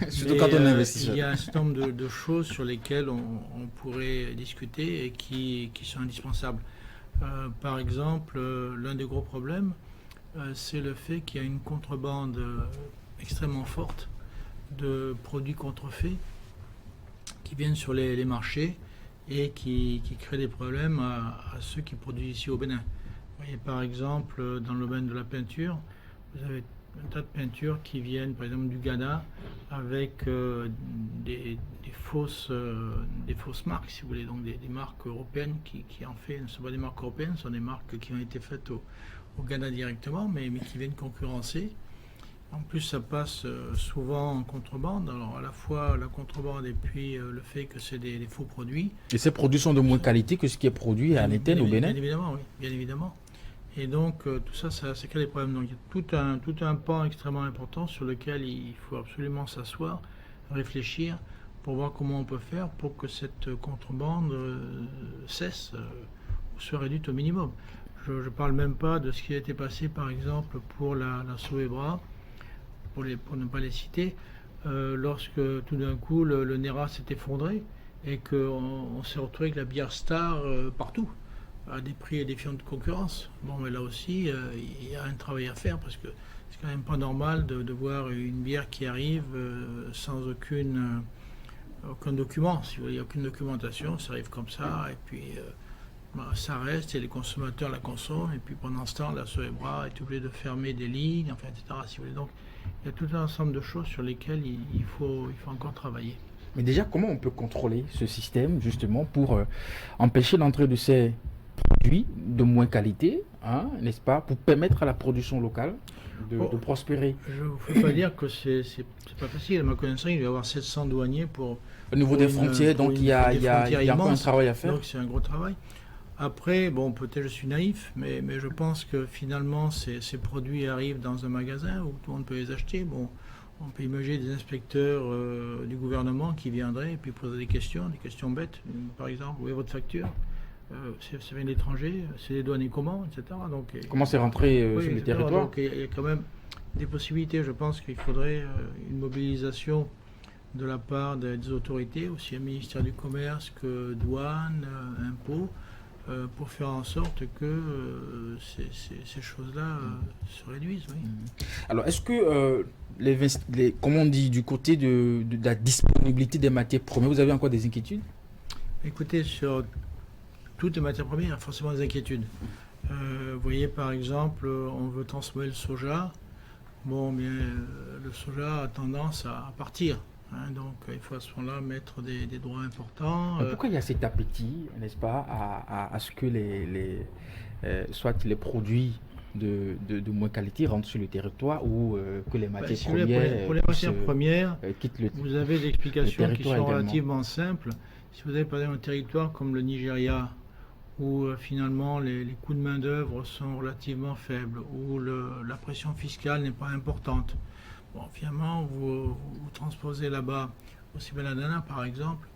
Surtout quand on investit. Il y a un certain nombre de choses sur lesquelles on pourrait discuter et qui sont indispensables. Par exemple, l'un des gros problèmes, c'est le fait qu'il y a une contrebande extrêmement forte de produits contrefaits qui viennent sur les marchés et qui créent des problèmes à ceux qui produisent ici au Bénin. Vous voyez, par exemple, dans le domaine de la peinture, vous avez un tas de peintures qui viennent, par exemple, du Ghana, avec des fausses marques, si vous voulez, donc des marques européennes qui en fait, ne sont pas des marques européennes, ce sont des marques qui ont été faites au Ghana directement, mais qui viennent concurrencer. En plus, ça passe souvent en contrebande. Alors, à la fois la contrebande et puis le fait que c'est des faux produits. Et ces produits sont de moins qualité que ce qui est produit à Néten, au Bénin? Bien évidemment, oui, bien évidemment. Et donc, tout ça crée des problèmes. Donc, il y a tout un pan extrêmement important sur lequel il faut absolument s'asseoir, réfléchir, pour voir comment on peut faire pour que cette contrebande cesse ou soit réduite au minimum. Je ne parle même pas de ce qui a été passé, par exemple, pour la Soebra, pour ne pas les citer, lorsque tout d'un coup le NERA s'est effondré et qu'on s'est retrouvé avec la bière Star partout, à des prix et des défiant de concurrence. Bon, mais là aussi, il y a un travail à faire parce que c'est quand même pas normal de voir une bière qui arrive sans aucun document. Si vous voulez, il n'y a aucune documentation, ça arrive comme ça, et puis ça reste et les consommateurs la consomment, et puis pendant ce temps, la Soebra est obligée de fermer des lignes, enfin, etc. Si vous voulez. Donc, il y a tout un ensemble de choses sur lesquelles il faut encore travailler. Mais déjà, comment on peut contrôler ce système, justement, pour empêcher l'entrée de ces produits de moins qualité, n'est-ce pas, pour permettre à la production locale de prospérer? Je ne veux pas dire que c'est pas facile. À ma connaissance, il va y avoir 700 douaniers pour... Au niveau des frontières, donc il y a encore un travail à faire. Donc c'est un gros travail. Après, peut-être je suis naïf, mais je pense que finalement, ces produits arrivent dans un magasin où tout le monde peut les acheter. Bon, on peut imaginer des inspecteurs du gouvernement qui viendraient et puis poser des questions bêtes. Par exemple, où est votre facture? Ça vient de l'étranger, c'est des douaniers comment, etc. Donc, comment c'est rentré sur le territoire? Donc il y a quand même des possibilités. Je pense qu'il faudrait une mobilisation de la part des autorités, aussi un ministère du Commerce que douane, impôts, pour faire en sorte que ces choses-là se réduisent. Oui. Alors, est-ce que, comme on dit, du côté de la disponibilité des matières premières, vous avez encore des inquiétudes? Écoutez, sur toutes les matières premières, il y a forcément des inquiétudes. Vous voyez, par exemple, on veut transformer le soja. Le soja a tendance à partir. Donc, il faut à ce moment-là mettre des droits importants. Pourquoi il y a cet appétit, n'est-ce pas, à ce que soit les produits de moins qualité rentrent sur le territoire ou que les matières premières... Pour les matières premières, vous avez des explications qui sont relativement simples. Si vous avez par exemple un territoire comme le Nigeria, où finalement les coûts de main-d'œuvre sont relativement faibles, où la pression fiscale n'est pas importante, finalement, vous transposez là-bas aussi bien la banane, par exemple,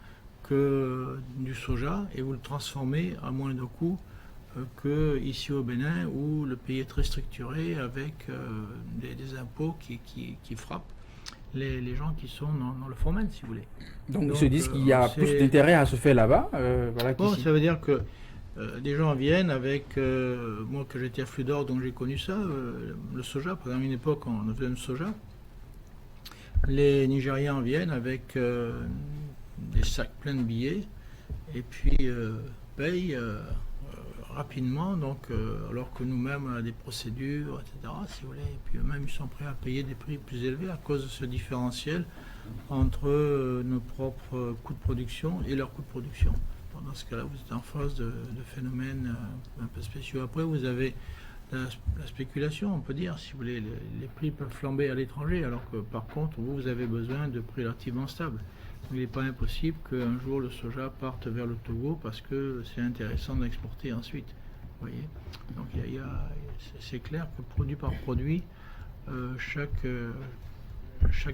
que du soja, et vous le transformez à moins de coûts qu'ici au Bénin, où le pays est très structuré avec des impôts qui frappent les gens qui sont dans le formel, si vous voulez. Donc ils se disent qu'il y a plus d'intérêt à se faire là-bas. Ça veut dire que des gens viennent avec... moi, que j'étais à Flux d'Or, donc j'ai connu ça, le soja. Par exemple, à une époque, on faisait le soja. Les Nigérians viennent avec des sacs pleins de billets et puis payent rapidement, donc, alors que nous-mêmes, on a des procédures, etc., si vous voulez. Et puis eux-mêmes, ils sont prêts à payer des prix plus élevés à cause de ce différentiel entre nos propres coûts de production et leurs coûts de production. Dans ce cas-là, vous êtes en face de phénomènes un peu spéciaux. Après, vous avez la spéculation, on peut dire, si vous voulez. Les prix peuvent flamber à l'étranger, alors que par contre, vous avez besoin de prix relativement stables. Donc, il n'est pas impossible qu'un jour le soja parte vers le Togo parce que c'est intéressant d'exporter ensuite. Vous voyez. Donc c'est clair que produit par produit, chaque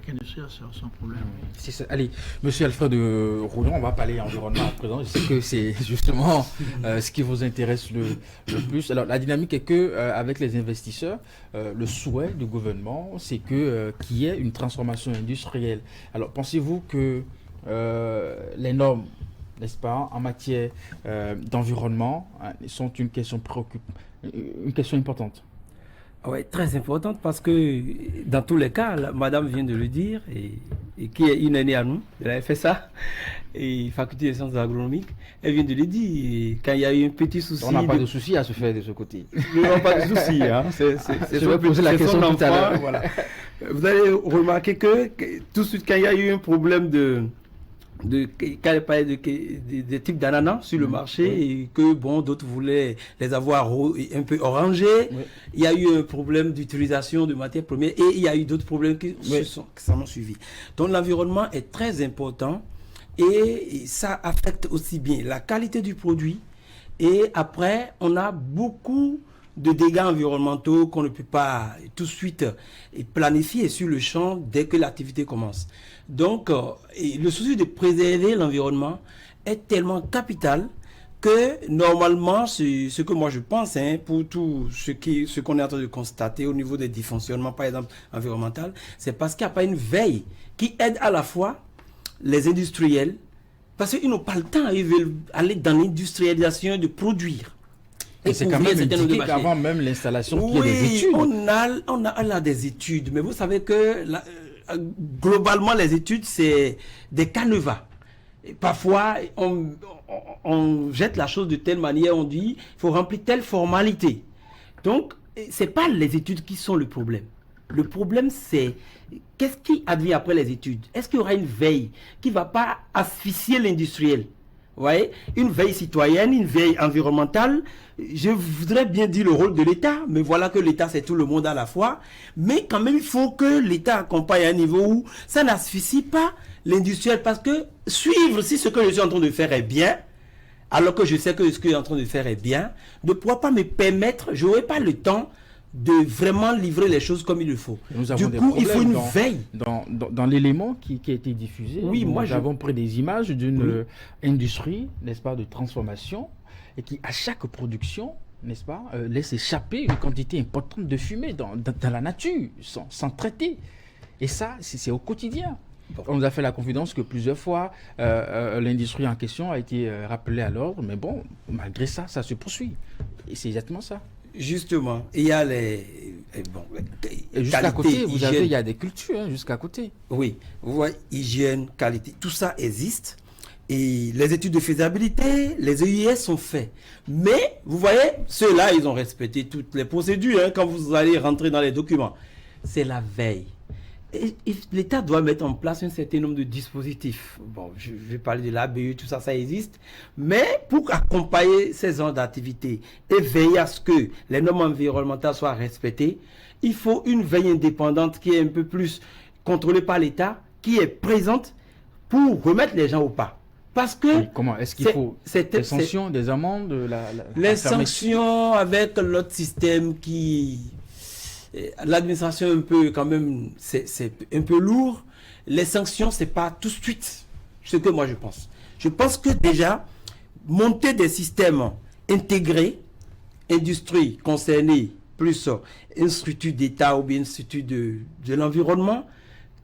industrie a son problème. C'est ça. Allez, monsieur Alfred Roulon, on va parler environnement à présent. Je sais que c'est justement ce qui vous intéresse le plus. Alors, la dynamique est que avec les investisseurs, le souhait du gouvernement, c'est qu'il y ait une transformation industrielle. Alors, pensez-vous que les normes, n'est-ce pas, en matière d'environnement, sont une question importante? Oui, très importante parce que dans tous les cas, madame vient de le dire, et qui est une aînée à nous, elle a fait ça, et faculté des sciences agronomiques, elle vient de le dire, quand il y a eu un petit souci... On n'a pas de souci à se faire de ce côté. Nous n'avons pas de souci, hein. Je vais poser la question tout à l'heure. Voilà. Vous allez remarquer que tout de suite, quand il y a eu un problème quand elle parlait des types d'ananas sur le marché, et que d'autres voulaient les avoir un peu orangés, il y a eu un problème d'utilisation de matières premières et il y a eu d'autres problèmes qui s'en ont suivi. Donc l'environnement est très important et ça affecte aussi bien la qualité du produit, et après on a beaucoup de dégâts environnementaux qu'on ne peut pas tout de suite planifier sur le champ dès que l'activité commence. Donc, le souci de préserver l'environnement est tellement capital que normalement, ce que moi je pense, pour tout ce qu'on est en train de constater au niveau des dysfonctionnements, par exemple environnemental, c'est parce qu'il n'y a pas une veille qui aide à la fois les industriels, parce qu'ils n'ont pas le temps, ils veulent aller dans l'industrialisation de produire. Et c'est quand même indiqué qu'avant même l'installation, il y a des études. On a des études, mais vous savez que globalement, les études, c'est des canevas. Et parfois, on jette la chose de telle manière, on dit, il faut remplir telle formalité. Donc, ce n'est pas les études qui sont le problème. Le problème, c'est qu'est-ce qui advient après les études? Est-ce qu'il y aura une veille qui ne va pas asphyxier l'industriel? Vous voyez, une veille citoyenne, une veille environnementale. Je voudrais bien dire le rôle de l'État, mais voilà que l'État, c'est tout le monde à la fois. Mais quand même, il faut que l'État accompagne à un niveau où ça n'asphyxie pas l'industriel, parce que suivre si ce que je suis en train de faire est bien, alors que je sais que ce que je suis en train de faire est bien, ne pourra pas me permettre, je n'aurai pas le temps de vraiment livrer les choses comme il le faut. Du coup, il faut une veille. Dans l'élément qui a été diffusé, nous avons pris des images d'une industrie, n'est-ce pas, de transformation, et qui, à chaque production, n'est-ce pas, laisse échapper une quantité importante de fumée dans la nature, sans traiter. Et ça, c'est au quotidien. On nous a fait la confidence que plusieurs fois, l'industrie en question a été rappelée à l'ordre, mais bon, malgré ça, ça se poursuit. Et c'est exactement ça. Justement, il y a jusqu'à côté, vous avez, il y a des cultures, jusqu'à côté. Oui, vous voyez, hygiène, qualité, tout ça existe. Et les études de faisabilité, les EIS sont faits. Mais, vous voyez, ceux-là, ils ont respecté toutes les procédures quand vous allez rentrer dans les documents. C'est la veille. Et l'État doit mettre en place un certain nombre de dispositifs. Bon, je vais parler de l'ABE, tout ça, ça existe. Mais pour accompagner ces genres d'activités et veiller à ce que les normes environnementales soient respectées, il faut une veille indépendante qui est un peu plus contrôlée par l'État, qui est présente pour remettre les gens au pas. Parce que... Oui, comment est-ce qu'il faut des sanctions, des amendes, les sanctions avec l'autre système qui... L'administration un peu quand même, c'est un peu lourd. Les sanctions, c'est pas tout de suite ce que moi je pense. Je pense que déjà, monter des systèmes intégrés, industrie concernée, plus une structure d'État ou bien une structure de l'environnement,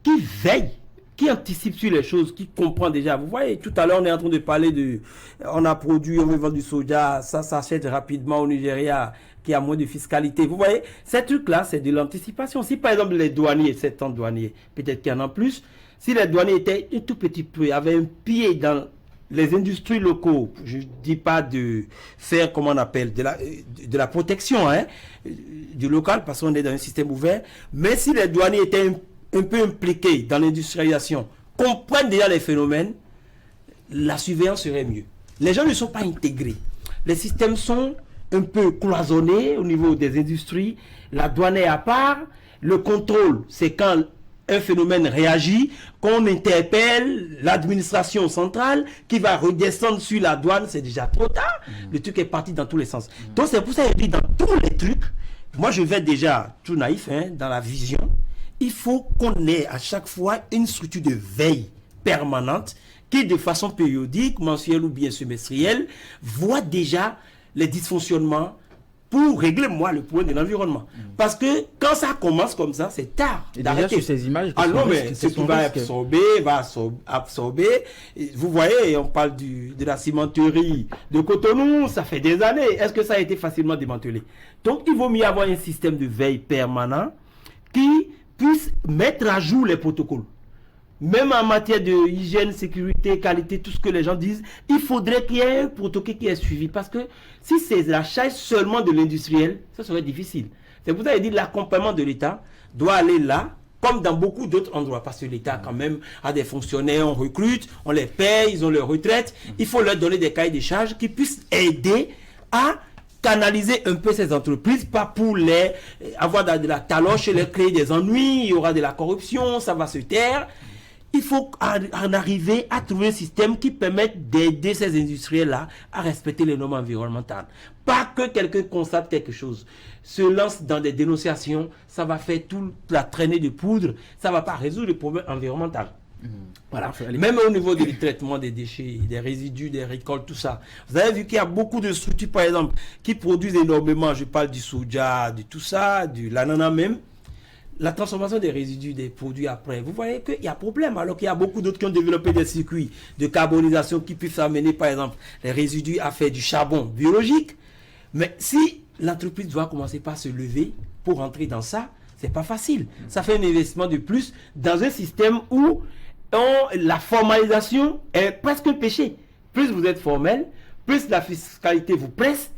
qui veille, qui anticipe sur les choses, qui comprend déjà. Vous voyez, tout à l'heure, on est en train de parler de... On a produit, on veut vendre du soja, ça s'achète rapidement au Nigeria, qui a moins de fiscalité. Vous voyez, ces trucs-là, c'est de l'anticipation. Si par exemple les douaniers, 7 ans de douaniers, peut-être qu'il y en a plus, si les douaniers étaient un tout petit peu, avaient un pied dans les industries locaux, je ne dis pas de faire, comment on appelle, de la protection du local, parce qu'on est dans un système ouvert, mais si les douaniers étaient un peu impliqués dans l'industrialisation, comprennent déjà les phénomènes, la surveillance serait mieux. Les gens ne sont pas intégrés. Les systèmes sont un peu cloisonné au niveau des industries. La douane est à part. Le contrôle, c'est quand un phénomène réagit, qu'on interpelle l'administration centrale qui va redescendre sur la douane, c'est déjà trop tard. Le truc est parti dans tous les sens. Donc c'est pour ça que je dis dans tous les trucs, moi je vais déjà tout naïf dans la vision. Il faut qu'on ait à chaque fois une structure de veille permanente qui de façon périodique, mensuelle ou bien semestrielle, voit déjà les dysfonctionnements pour régler le point de l'environnement. Parce que quand ça commence comme ça, c'est tard d'arrêter. Sur ces images, ce qui va absorber. Vous voyez, on parle de la cimenterie de Cotonou, ça fait des années. Est-ce que ça a été facilement démantelé? Donc, il vaut mieux avoir un système de veille permanent qui puisse mettre à jour les protocoles. Même en matière de hygiène, sécurité, qualité, tout ce que les gens disent, il faudrait qu'il y ait un protocole qui est suivi. Parce que si c'est la charge seulement de l'industriel, ça serait difficile. C'est pour ça qu'il dit que l'accompagnement de l'État doit aller là, comme dans beaucoup d'autres endroits. Parce que l'État, quand même, a des fonctionnaires, on recrute, on les paye, ils ont leur retraite. Il faut leur donner des cahiers de charges qui puissent aider à canaliser un peu ces entreprises, pas pour les avoir de la taloche, les créer des ennuis, il y aura de la corruption, ça va se taire. Il faut en arriver à trouver un système qui permette d'aider ces industriels-là à respecter les normes environnementales. Pas que quelqu'un constate quelque chose, se lance dans des dénonciations, ça va faire toute la traînée de poudre, ça ne va pas résoudre le problème environnemental. Voilà. Même au niveau du traitement des déchets, des résidus, des récoltes, tout ça. Vous avez vu qu'il y a beaucoup de structures, par exemple, qui produisent énormément, je parle du soja, de tout ça, de l'ananas même. La transformation des résidus, des produits après, vous voyez qu'il y a problème, alors qu'il y a beaucoup d'autres qui ont développé des circuits de carbonisation qui puissent amener, par exemple, les résidus à faire du charbon biologique. Mais si l'entreprise doit commencer par se lever pour entrer dans ça, c'est pas facile. Ça fait un investissement de plus dans un système où la formalisation est presque un péché. Plus vous êtes formel, plus la fiscalité vous presse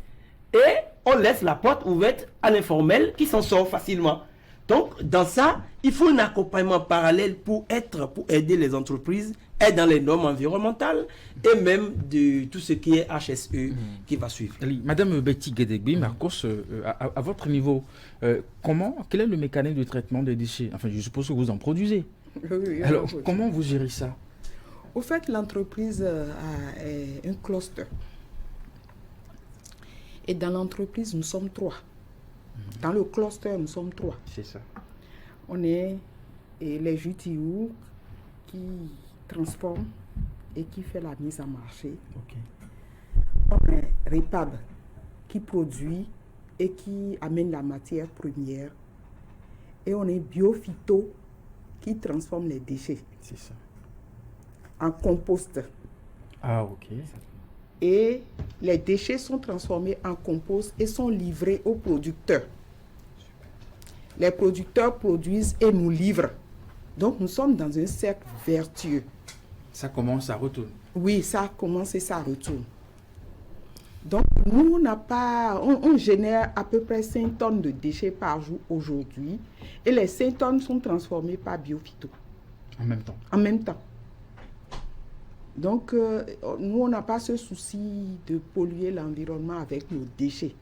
et on laisse la porte ouverte à l'informel qui s'en sort facilement. Donc, dans ça, il faut un accompagnement parallèle pour aider les entreprises, être dans les normes environnementales et même de tout ce qui est HSE qui va suivre. Madame Betty Guédégui, Marcos, à votre niveau, quel est le mécanisme de traitement des déchets? Enfin, je suppose que vous en produisez. Oui, alors, comment vous gérez ça? Au fait, l'entreprise a un cluster. Et dans l'entreprise, nous sommes 3. Dans le cluster, nous sommes 3. C'est ça. On est les JTU qui transforment et qui fait la mise en marché. Okay. On est REPAB qui produit et qui amène la matière première. Et on est Biophyto qui transforme les déchets. C'est ça. En compost. Ah, ok. Et les déchets sont transformés en compost et sont livrés aux producteurs. Les producteurs produisent et nous livrent. Donc nous sommes dans un cercle vertueux. Ça commence, ça retourne. Oui, ça commence et ça retourne. Donc nous, on génère à peu près 5 tonnes de déchets par jour aujourd'hui. Et les 5 tonnes sont transformées par Biophyto. En même temps. En même temps. Donc, nous, on n'a pas ce souci de polluer l'environnement avec nos déchets.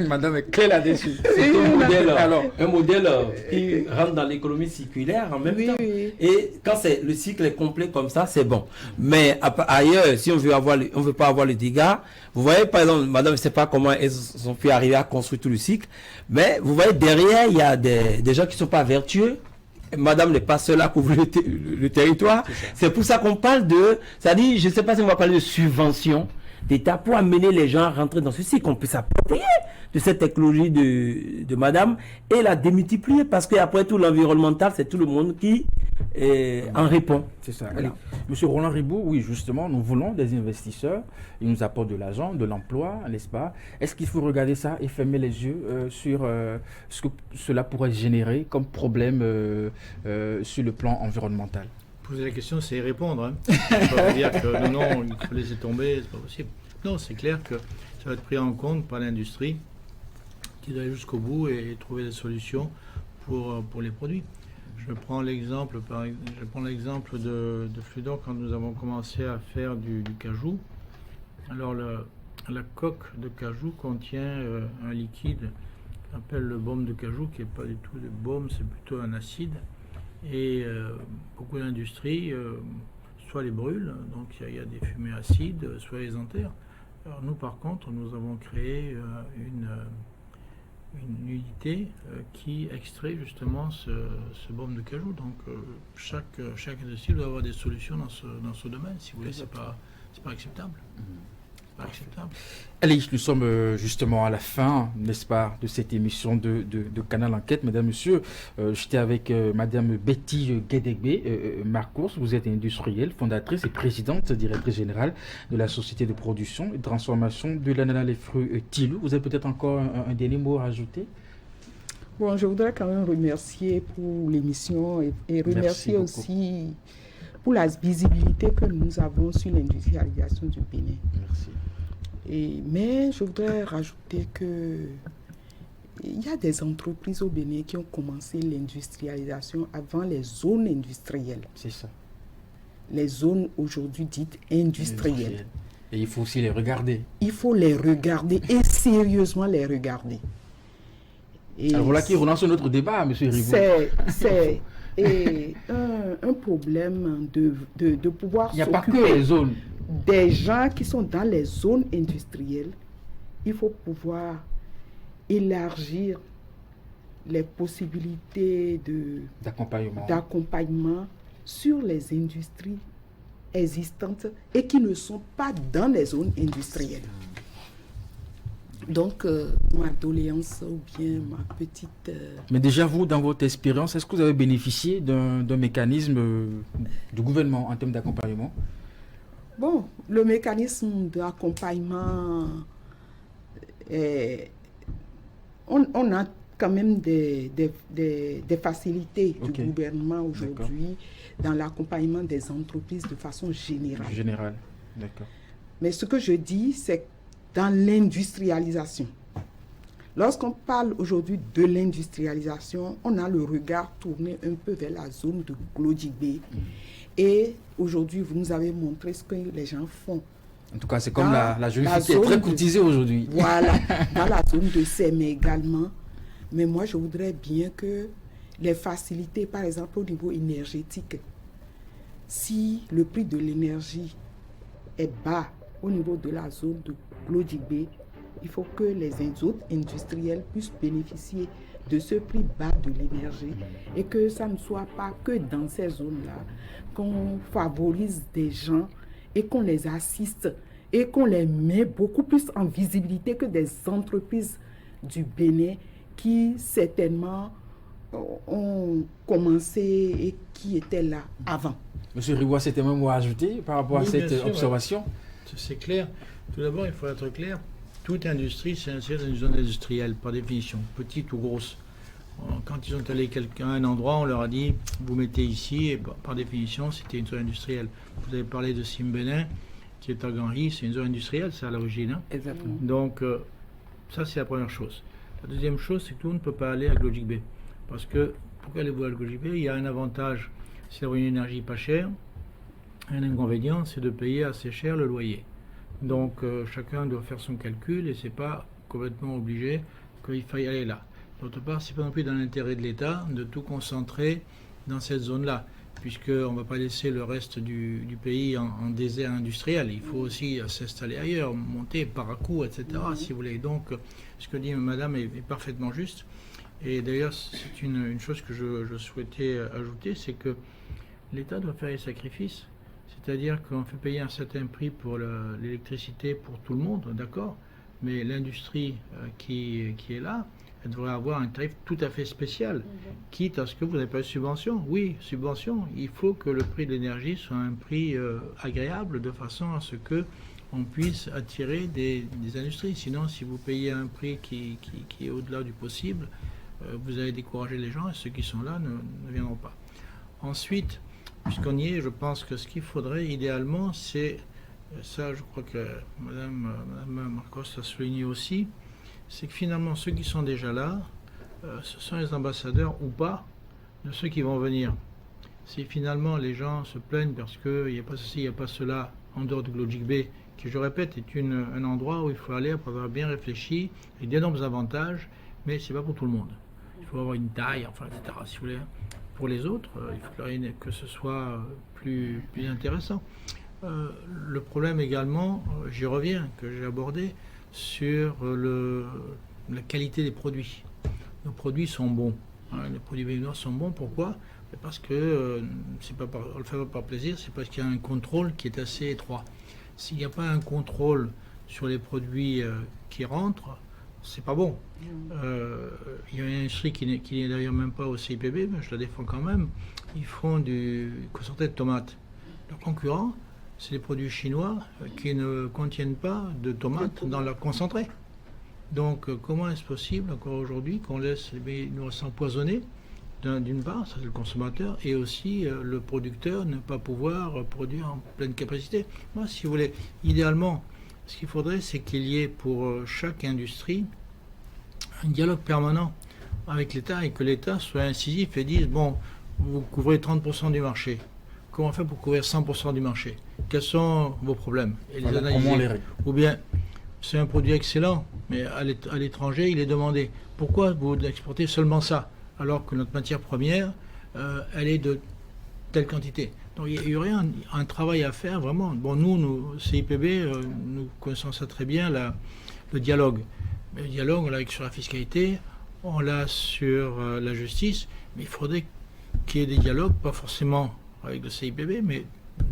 Madame est claire là-dessus. C'est un modèle qui rentre dans l'économie circulaire en même temps. Oui. Et quand le cycle est complet comme ça, c'est bon. Mais ailleurs, si on veut pas avoir les dégâts, vous voyez, par exemple, madame, je ne sais pas comment elles ont pu arriver à construire tout le cycle, mais vous voyez, derrière, il y a des gens qui ne sont pas vertueux. Madame n'est pas seule à couvrir le territoire. C'est pour ça qu'on parle c'est-à-dire, je ne sais pas si on va parler de subvention d'État pour amener les gens à rentrer dans ce cycle, qu'on puisse s'approprier de cette technologie de madame et la démultiplier, parce qu'après tout, l'environnemental, c'est tout le monde qui en répond. C'est ça. Voilà. Monsieur Roland Ribot, oui, justement, nous voulons des investisseurs. Ils nous apportent de l'argent, de l'emploi, n'est-ce pas? Est-ce qu'il faut regarder ça et fermer les yeux sur ce que cela pourrait générer comme problème sur le plan environnemental? Poser la question, c'est y répondre. Hein. Je ne peux pas vous dire que non, il faut laisser tomber, c'est pas possible. Non, c'est clair que ça va être pris en compte par l'industrie qui doit aller jusqu'au bout et trouver des solutions pour les produits. Je prends l'exemple de Fludor quand nous avons commencé à faire du cajou. Alors la coque de cajou contient un liquide qu'on appelle le baume de cajou, qui n'est pas du tout de baume, c'est plutôt un acide. Et beaucoup d'industries soit les brûlent, donc il y a des fumées acides, soit les enterrent. Alors nous, par contre, nous avons créé une unité qui extrait justement ce baume de cajou. Donc chaque industrie doit avoir des solutions dans ce domaine. Si vous voulez, c'est pas acceptable. Pas acceptable. Allez, nous sommes justement à la fin, n'est-ce pas, de cette émission de Canal Enquête. Mesdames, Messieurs, j'étais avec Madame Betty Guédégbé Marcos. Vous êtes industrielle, fondatrice et présidente, directrice générale de la société de production et de transformation de l'ananas les fruits Tilou. Vous avez peut-être encore un dernier mot à ajouter? Bon, je voudrais quand même remercier pour l'émission et remercier aussi pour la visibilité que nous avons sur l'industrialisation du Bénin. Merci. Mais je voudrais rajouter qu'il y a des entreprises au Bénin qui ont commencé l'industrialisation avant les zones industrielles. C'est ça. Les zones aujourd'hui dites industrielles. Et il faut aussi les regarder. Il faut les regarder et sérieusement les regarder. Et alors voilà qui relance notre débat, M. Rivaux. C'est un problème de pouvoir s'occuper. Il n'y a pas que les zones. Des gens qui sont dans les zones industrielles, il faut pouvoir élargir les possibilités d'accompagnement sur les industries existantes et qui ne sont pas dans les zones industrielles. Donc, ma doléance ou bien ma petite... Mais déjà, vous, dans votre expérience, est-ce que vous avez bénéficié d'un mécanisme du gouvernement en termes d'accompagnement? Bon, le mécanisme d'accompagnement, on a quand même des facilités du gouvernement aujourd'hui dans l'accompagnement des entreprises de façon générale. Générale, d'accord. Mais ce que je dis, c'est dans l'industrialisation. Lorsqu'on parle aujourd'hui de l'industrialisation, on a le regard tourné un peu vers la zone de Glodjibé. Et aujourd'hui, vous nous avez montré ce que les gens font. En tout cas, c'est comme la jeune fille qui est très courtisée aujourd'hui. Voilà, dans la zone de Sémé également. Mais moi, je voudrais bien que les facilités, par exemple, au niveau énergétique, si le prix de l'énergie est bas au niveau de la zone de Glodjibé, il faut que les autres industriels puissent bénéficier de ce prix bas de l'énergie et que ça ne soit pas que dans ces zones-là qu'on favorise des gens et qu'on les assiste et qu'on les met beaucoup plus en visibilité que des entreprises du Bénin qui certainement ont commencé et qui étaient là avant. Monsieur Ribois, c'était même mot à ajouter par rapport à cette observation? C'est clair. Tout d'abord, il faut être clair. Toute industrie, c'est une zone industrielle, par définition, petite ou grosse. Quand ils sont allés à un endroit, on leur a dit, vous mettez ici, et par définition, c'était une zone industrielle. Vous avez parlé de Simbénin, qui est à Ganri, c'est une zone industrielle, c'est à l'origine. Hein. Exactement. Donc, ça, c'est la première chose. La deuxième chose, c'est que tout le monde ne peut pas aller à Glodjibé. Parce que, pourquoi allez-vous à Glodjibé? Il y a un avantage, c'est d'avoir une énergie pas chère. Un inconvénient, c'est de payer assez cher le loyer. Donc, chacun doit faire son calcul et c'est pas complètement obligé qu'il faille aller là. D'autre part, c'est pas non plus dans l'intérêt de l'État de tout concentrer dans cette zone-là, puisqu'on ne va pas laisser le reste du pays en désert industriel. Il faut aussi s'installer ailleurs, monter par à coup, etc., si vous voulez. Donc, ce que dit madame est parfaitement juste. Et d'ailleurs, c'est une chose que je souhaitais ajouter, c'est que l'État doit faire les sacrifices. C'est-à-dire qu'on fait payer un certain prix pour l'électricité pour tout le monde, d'accord, mais l'industrie qui est là, elle devrait avoir un tarif tout à fait spécial, quitte à ce que vous n'avez pas de subvention. Oui, subvention. Il faut que le prix de l'énergie soit un prix agréable de façon à ce qu'on puisse attirer des industries. Sinon, si vous payez un prix qui est au-delà du possible, vous allez décourager les gens et ceux qui sont là ne viendront pas. Ensuite, puisqu'on y est, je pense que ce qu'il faudrait idéalement, c'est, ça je crois que Madame Marcos a souligné aussi, c'est que finalement ceux qui sont déjà là, ce sont les ambassadeurs ou pas de ceux qui vont venir. Si finalement les gens se plaignent parce qu'il n'y a pas ceci, il n'y a pas cela en dehors de Glodjibé qui, je répète, est un endroit où il faut aller après avoir bien réfléchi, avec d'énormes avantages, mais ce n'est pas pour tout le monde. Il faut avoir une taille, enfin, etc. Si vous voulez. Pour les autres, il faut que ce soit plus intéressant. Le problème également, j'y reviens, que j'ai abordé, sur la qualité des produits. Nos produits sont bons. Les produits béninois sont bons. Pourquoi? Parce que on le fait pas par plaisir, c'est parce qu'il y a un contrôle qui est assez étroit. S'il n'y a pas un contrôle sur les produits qui rentrent, c'est pas bon. Il y a une industrie qui n'est d'ailleurs même pas au CIPB, mais je la défends quand même. Ils font du concentré de tomates. Leurs concurrents, c'est des produits chinois qui ne contiennent pas de tomates dans leur concentré. Donc comment est-ce possible encore aujourd'hui qu'on laisse les béninois s'empoisonner d'une part, ça c'est le consommateur, et aussi le producteur ne pas pouvoir produire en pleine capacité. Moi, si vous voulez, idéalement, ce qu'il faudrait, c'est qu'il y ait pour chaque industrie un dialogue permanent avec l'État et que l'État soit incisif et dise, bon, vous couvrez 30% du marché. Comment on fait pour couvrir 100% du marché? Quels sont vos problèmes? Et les analyser. Comment les règle? Ou bien, c'est un produit excellent, mais à l'étranger, il est demandé. Pourquoi vous exportez seulement ça, alors que notre matière première, elle est de telle quantité? Donc il y aurait un travail à faire, vraiment. Bon, nous CIPB, nous connaissons ça très bien, le dialogue. Mais le dialogue, on l'a sur la fiscalité, on l'a sur la justice, mais il faudrait qu'il y ait des dialogues, pas forcément avec le CIPB, mais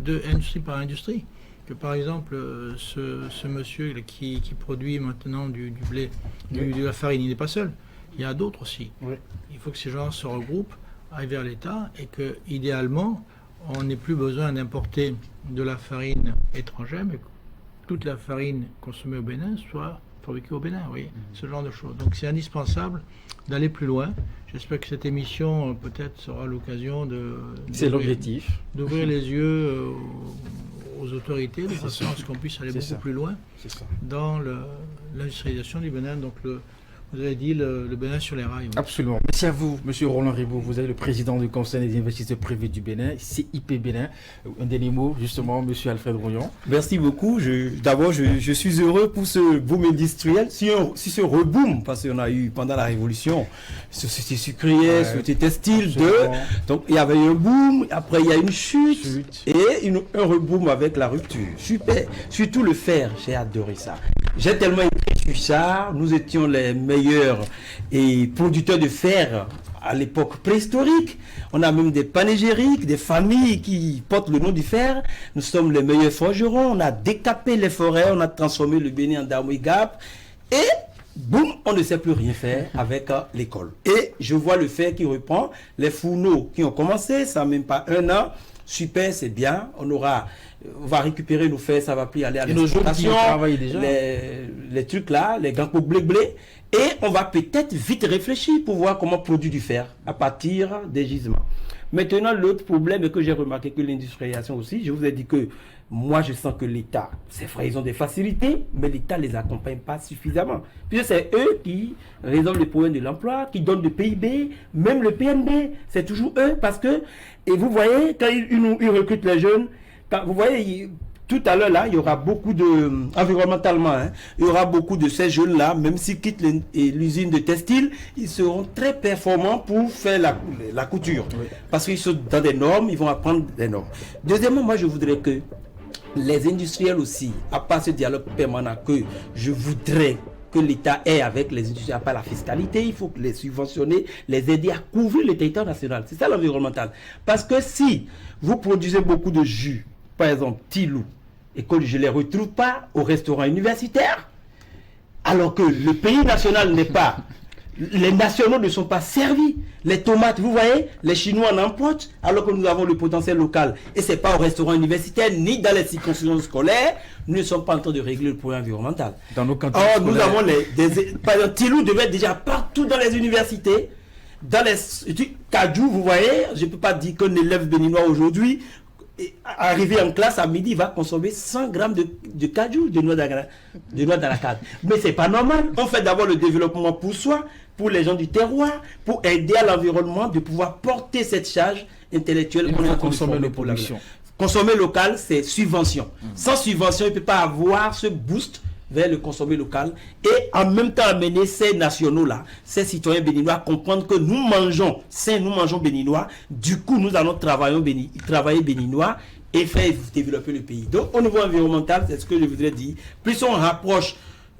de industrie par industrie. Que par exemple, ce monsieur qui produit maintenant du blé, de la farine, il n'est pas seul. Il y a d'autres aussi. Oui. Il faut que ces gens se regroupent, aillent vers l'État, et que, idéalement, on n'ait plus besoin d'importer de la farine étrangère, mais que toute la farine consommée au Bénin soit fabriquée au Bénin, oui, ce genre de choses. Donc c'est indispensable d'aller plus loin. J'espère que cette émission peut-être sera l'occasion c'est l'objectif, d'ouvrir les yeux aux autorités, de façon à ce qu'on puisse aller beaucoup plus loin dans l'industrialisation du Bénin. Donc vous avez dit le Bénin sur les rails. Oui. Absolument. Merci à vous, M. Roland Ribot. Vous êtes le président du Conseil des investisseurs privés du Bénin, CIP Bénin. Un dernier mot, justement, M. Alfred Rouillon. Merci beaucoup. D'abord, je suis heureux pour ce boom industriel. Si ce reboom, parce qu'on a eu pendant la Révolution, société sucrière, société textile, donc il y avait un boom, après il y a une chute. Et un reboom avec la rupture. Super. Surtout le fer, j'ai adoré ça. J'ai tellement écrit sur ça. Nous étions les meilleurs producteurs de fer à l'époque préhistorique. On a même des panégyriques, des familles qui portent le nom du fer. Nous sommes les meilleurs forgerons. On a décapé les forêts, on a transformé le Bénin en Damoy Gap. Et boum, on ne sait plus rien faire avec l'école. Et je vois le fer qui reprend. Les fourneaux qui ont commencé, ça n'a même pas un an. Super, c'est bien. On va récupérer nos fers, ça va plus aller à l'exportation. Les trucs là, les gants pour blé. Et on va peut-être vite réfléchir pour voir comment produire du fer à partir des gisements. Maintenant, l'autre problème est que j'ai remarqué que l'industrialisation aussi, je vous ai dit que moi je sens que l'État, c'est vrai, ils ont des facilités, mais l'État ne les accompagne pas suffisamment. Puisque c'est eux qui résolvent les problèmes de l'emploi, qui donnent le PIB, même le PNB, c'est toujours eux parce que, et vous voyez, quand ils recrutent les jeunes, vous voyez, tout à l'heure, là, il y aura beaucoup de, environnementalement, il y aura beaucoup de ces jeunes-là, même s'ils quittent l'usine de textile, ils seront très performants pour faire la couture. Oui. Parce qu'ils sont dans des normes, ils vont apprendre des normes. Deuxièmement, moi, je voudrais que les industriels aussi, à part ce dialogue permanent que je voudrais que l'État ait avec les industriels, à part la fiscalité, il faut les subventionner, les aider à couvrir le territoire national. C'est ça l'environnemental. Parce que si vous produisez beaucoup de jus, par exemple, Tilou, et que je ne les retrouve pas au restaurant universitaire, alors que le pays national n'est pas, les nationaux ne sont pas servis. Les tomates, vous voyez, les Chinois en importent, alors que nous avons le potentiel local. Et ce n'est pas au restaurant universitaire, ni dans les circonscriptions scolaires, nous ne sommes pas en train de régler le problème environnemental. Dans nos cantines scolaires. Nous avons par exemple, Tilou devait être déjà partout dans les universités. Dans les Kajou, vous voyez, je ne peux pas dire qu'un élève béninois aujourd'hui, arrivé en classe à midi, va consommer 100 grammes de cajou, de noix d'anacarde. Mais c'est pas normal. On fait d'abord le développement pour soi, pour les gens du terroir, pour aider à l'environnement de pouvoir porter cette charge intellectuelle. On a consommé nos productions. Consommer local, c'est subvention. Sans subvention, il ne peut pas avoir ce boost vers le consommer local et en même temps amener ces nationaux-là, ces citoyens béninois, comprendre que nous mangeons sain, nous mangeons béninois, du coup nous allons travailler béninois et faire développer le pays. Donc au niveau environnemental, c'est ce que je voudrais dire, plus on rapproche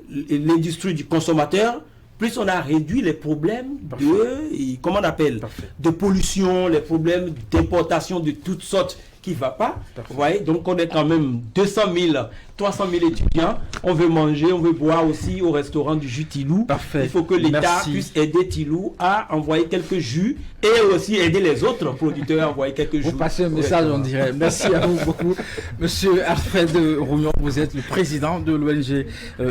l'industrie du consommateur, plus on a réduit les problèmes de, comment on appelle, de pollution, les problèmes d'importation de toutes sortes qui ne va pas. Vous voyez, donc on est quand même 200 000, 300 000 étudiants. On veut manger, on veut boire aussi au restaurant du jus Tilou. Il faut que l'État puisse aider Tilou à envoyer quelques jus et aussi aider les autres producteurs à envoyer quelques jus. Vous passez un message, on dirait. Merci à vous beaucoup. Monsieur Alfred Rouillon, vous êtes le président de l'ONG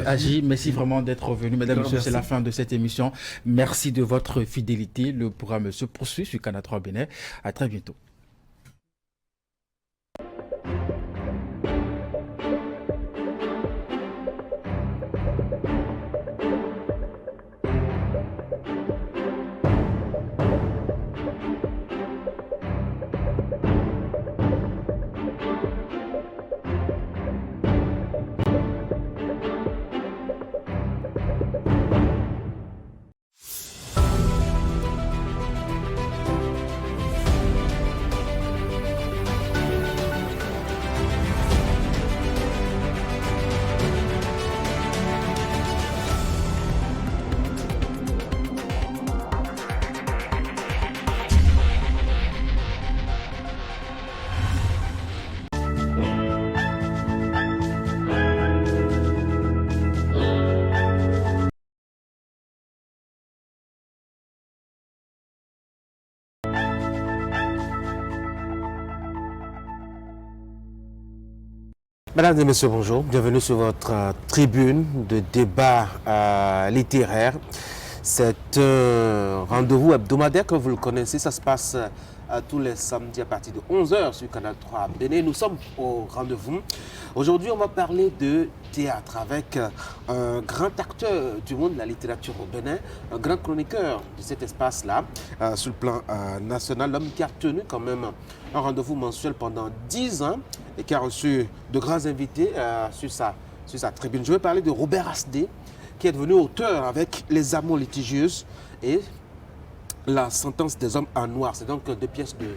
AGI. Merci vraiment d'être revenu. Mesdames et messieurs, c'est la fin de cette émission. Merci de votre fidélité. Le programme se poursuit sur Canal 3 Bénin. À très bientôt. Mesdames et messieurs, bonjour. Bienvenue sur votre tribune de débat littéraire. C'est un rendez-vous hebdomadaire, comme vous le connaissez. Ça se passe tous les samedis à partir de 11h sur Canal 3 Bénin. Nous sommes au rendez-vous. Aujourd'hui, on va parler de théâtre avec un grand acteur du monde de la littérature au Bénin, un grand chroniqueur de cet espace-là, sur le plan national, l'homme qui a tenu quand même un rendez-vous mensuel pendant 10 ans et qui a reçu de grands invités sur sa tribune. Je vais parler de Robert Asdé, qui est devenu auteur avec Les Amours litigieuses et La Sentence des hommes en noir. C'est donc deux pièces de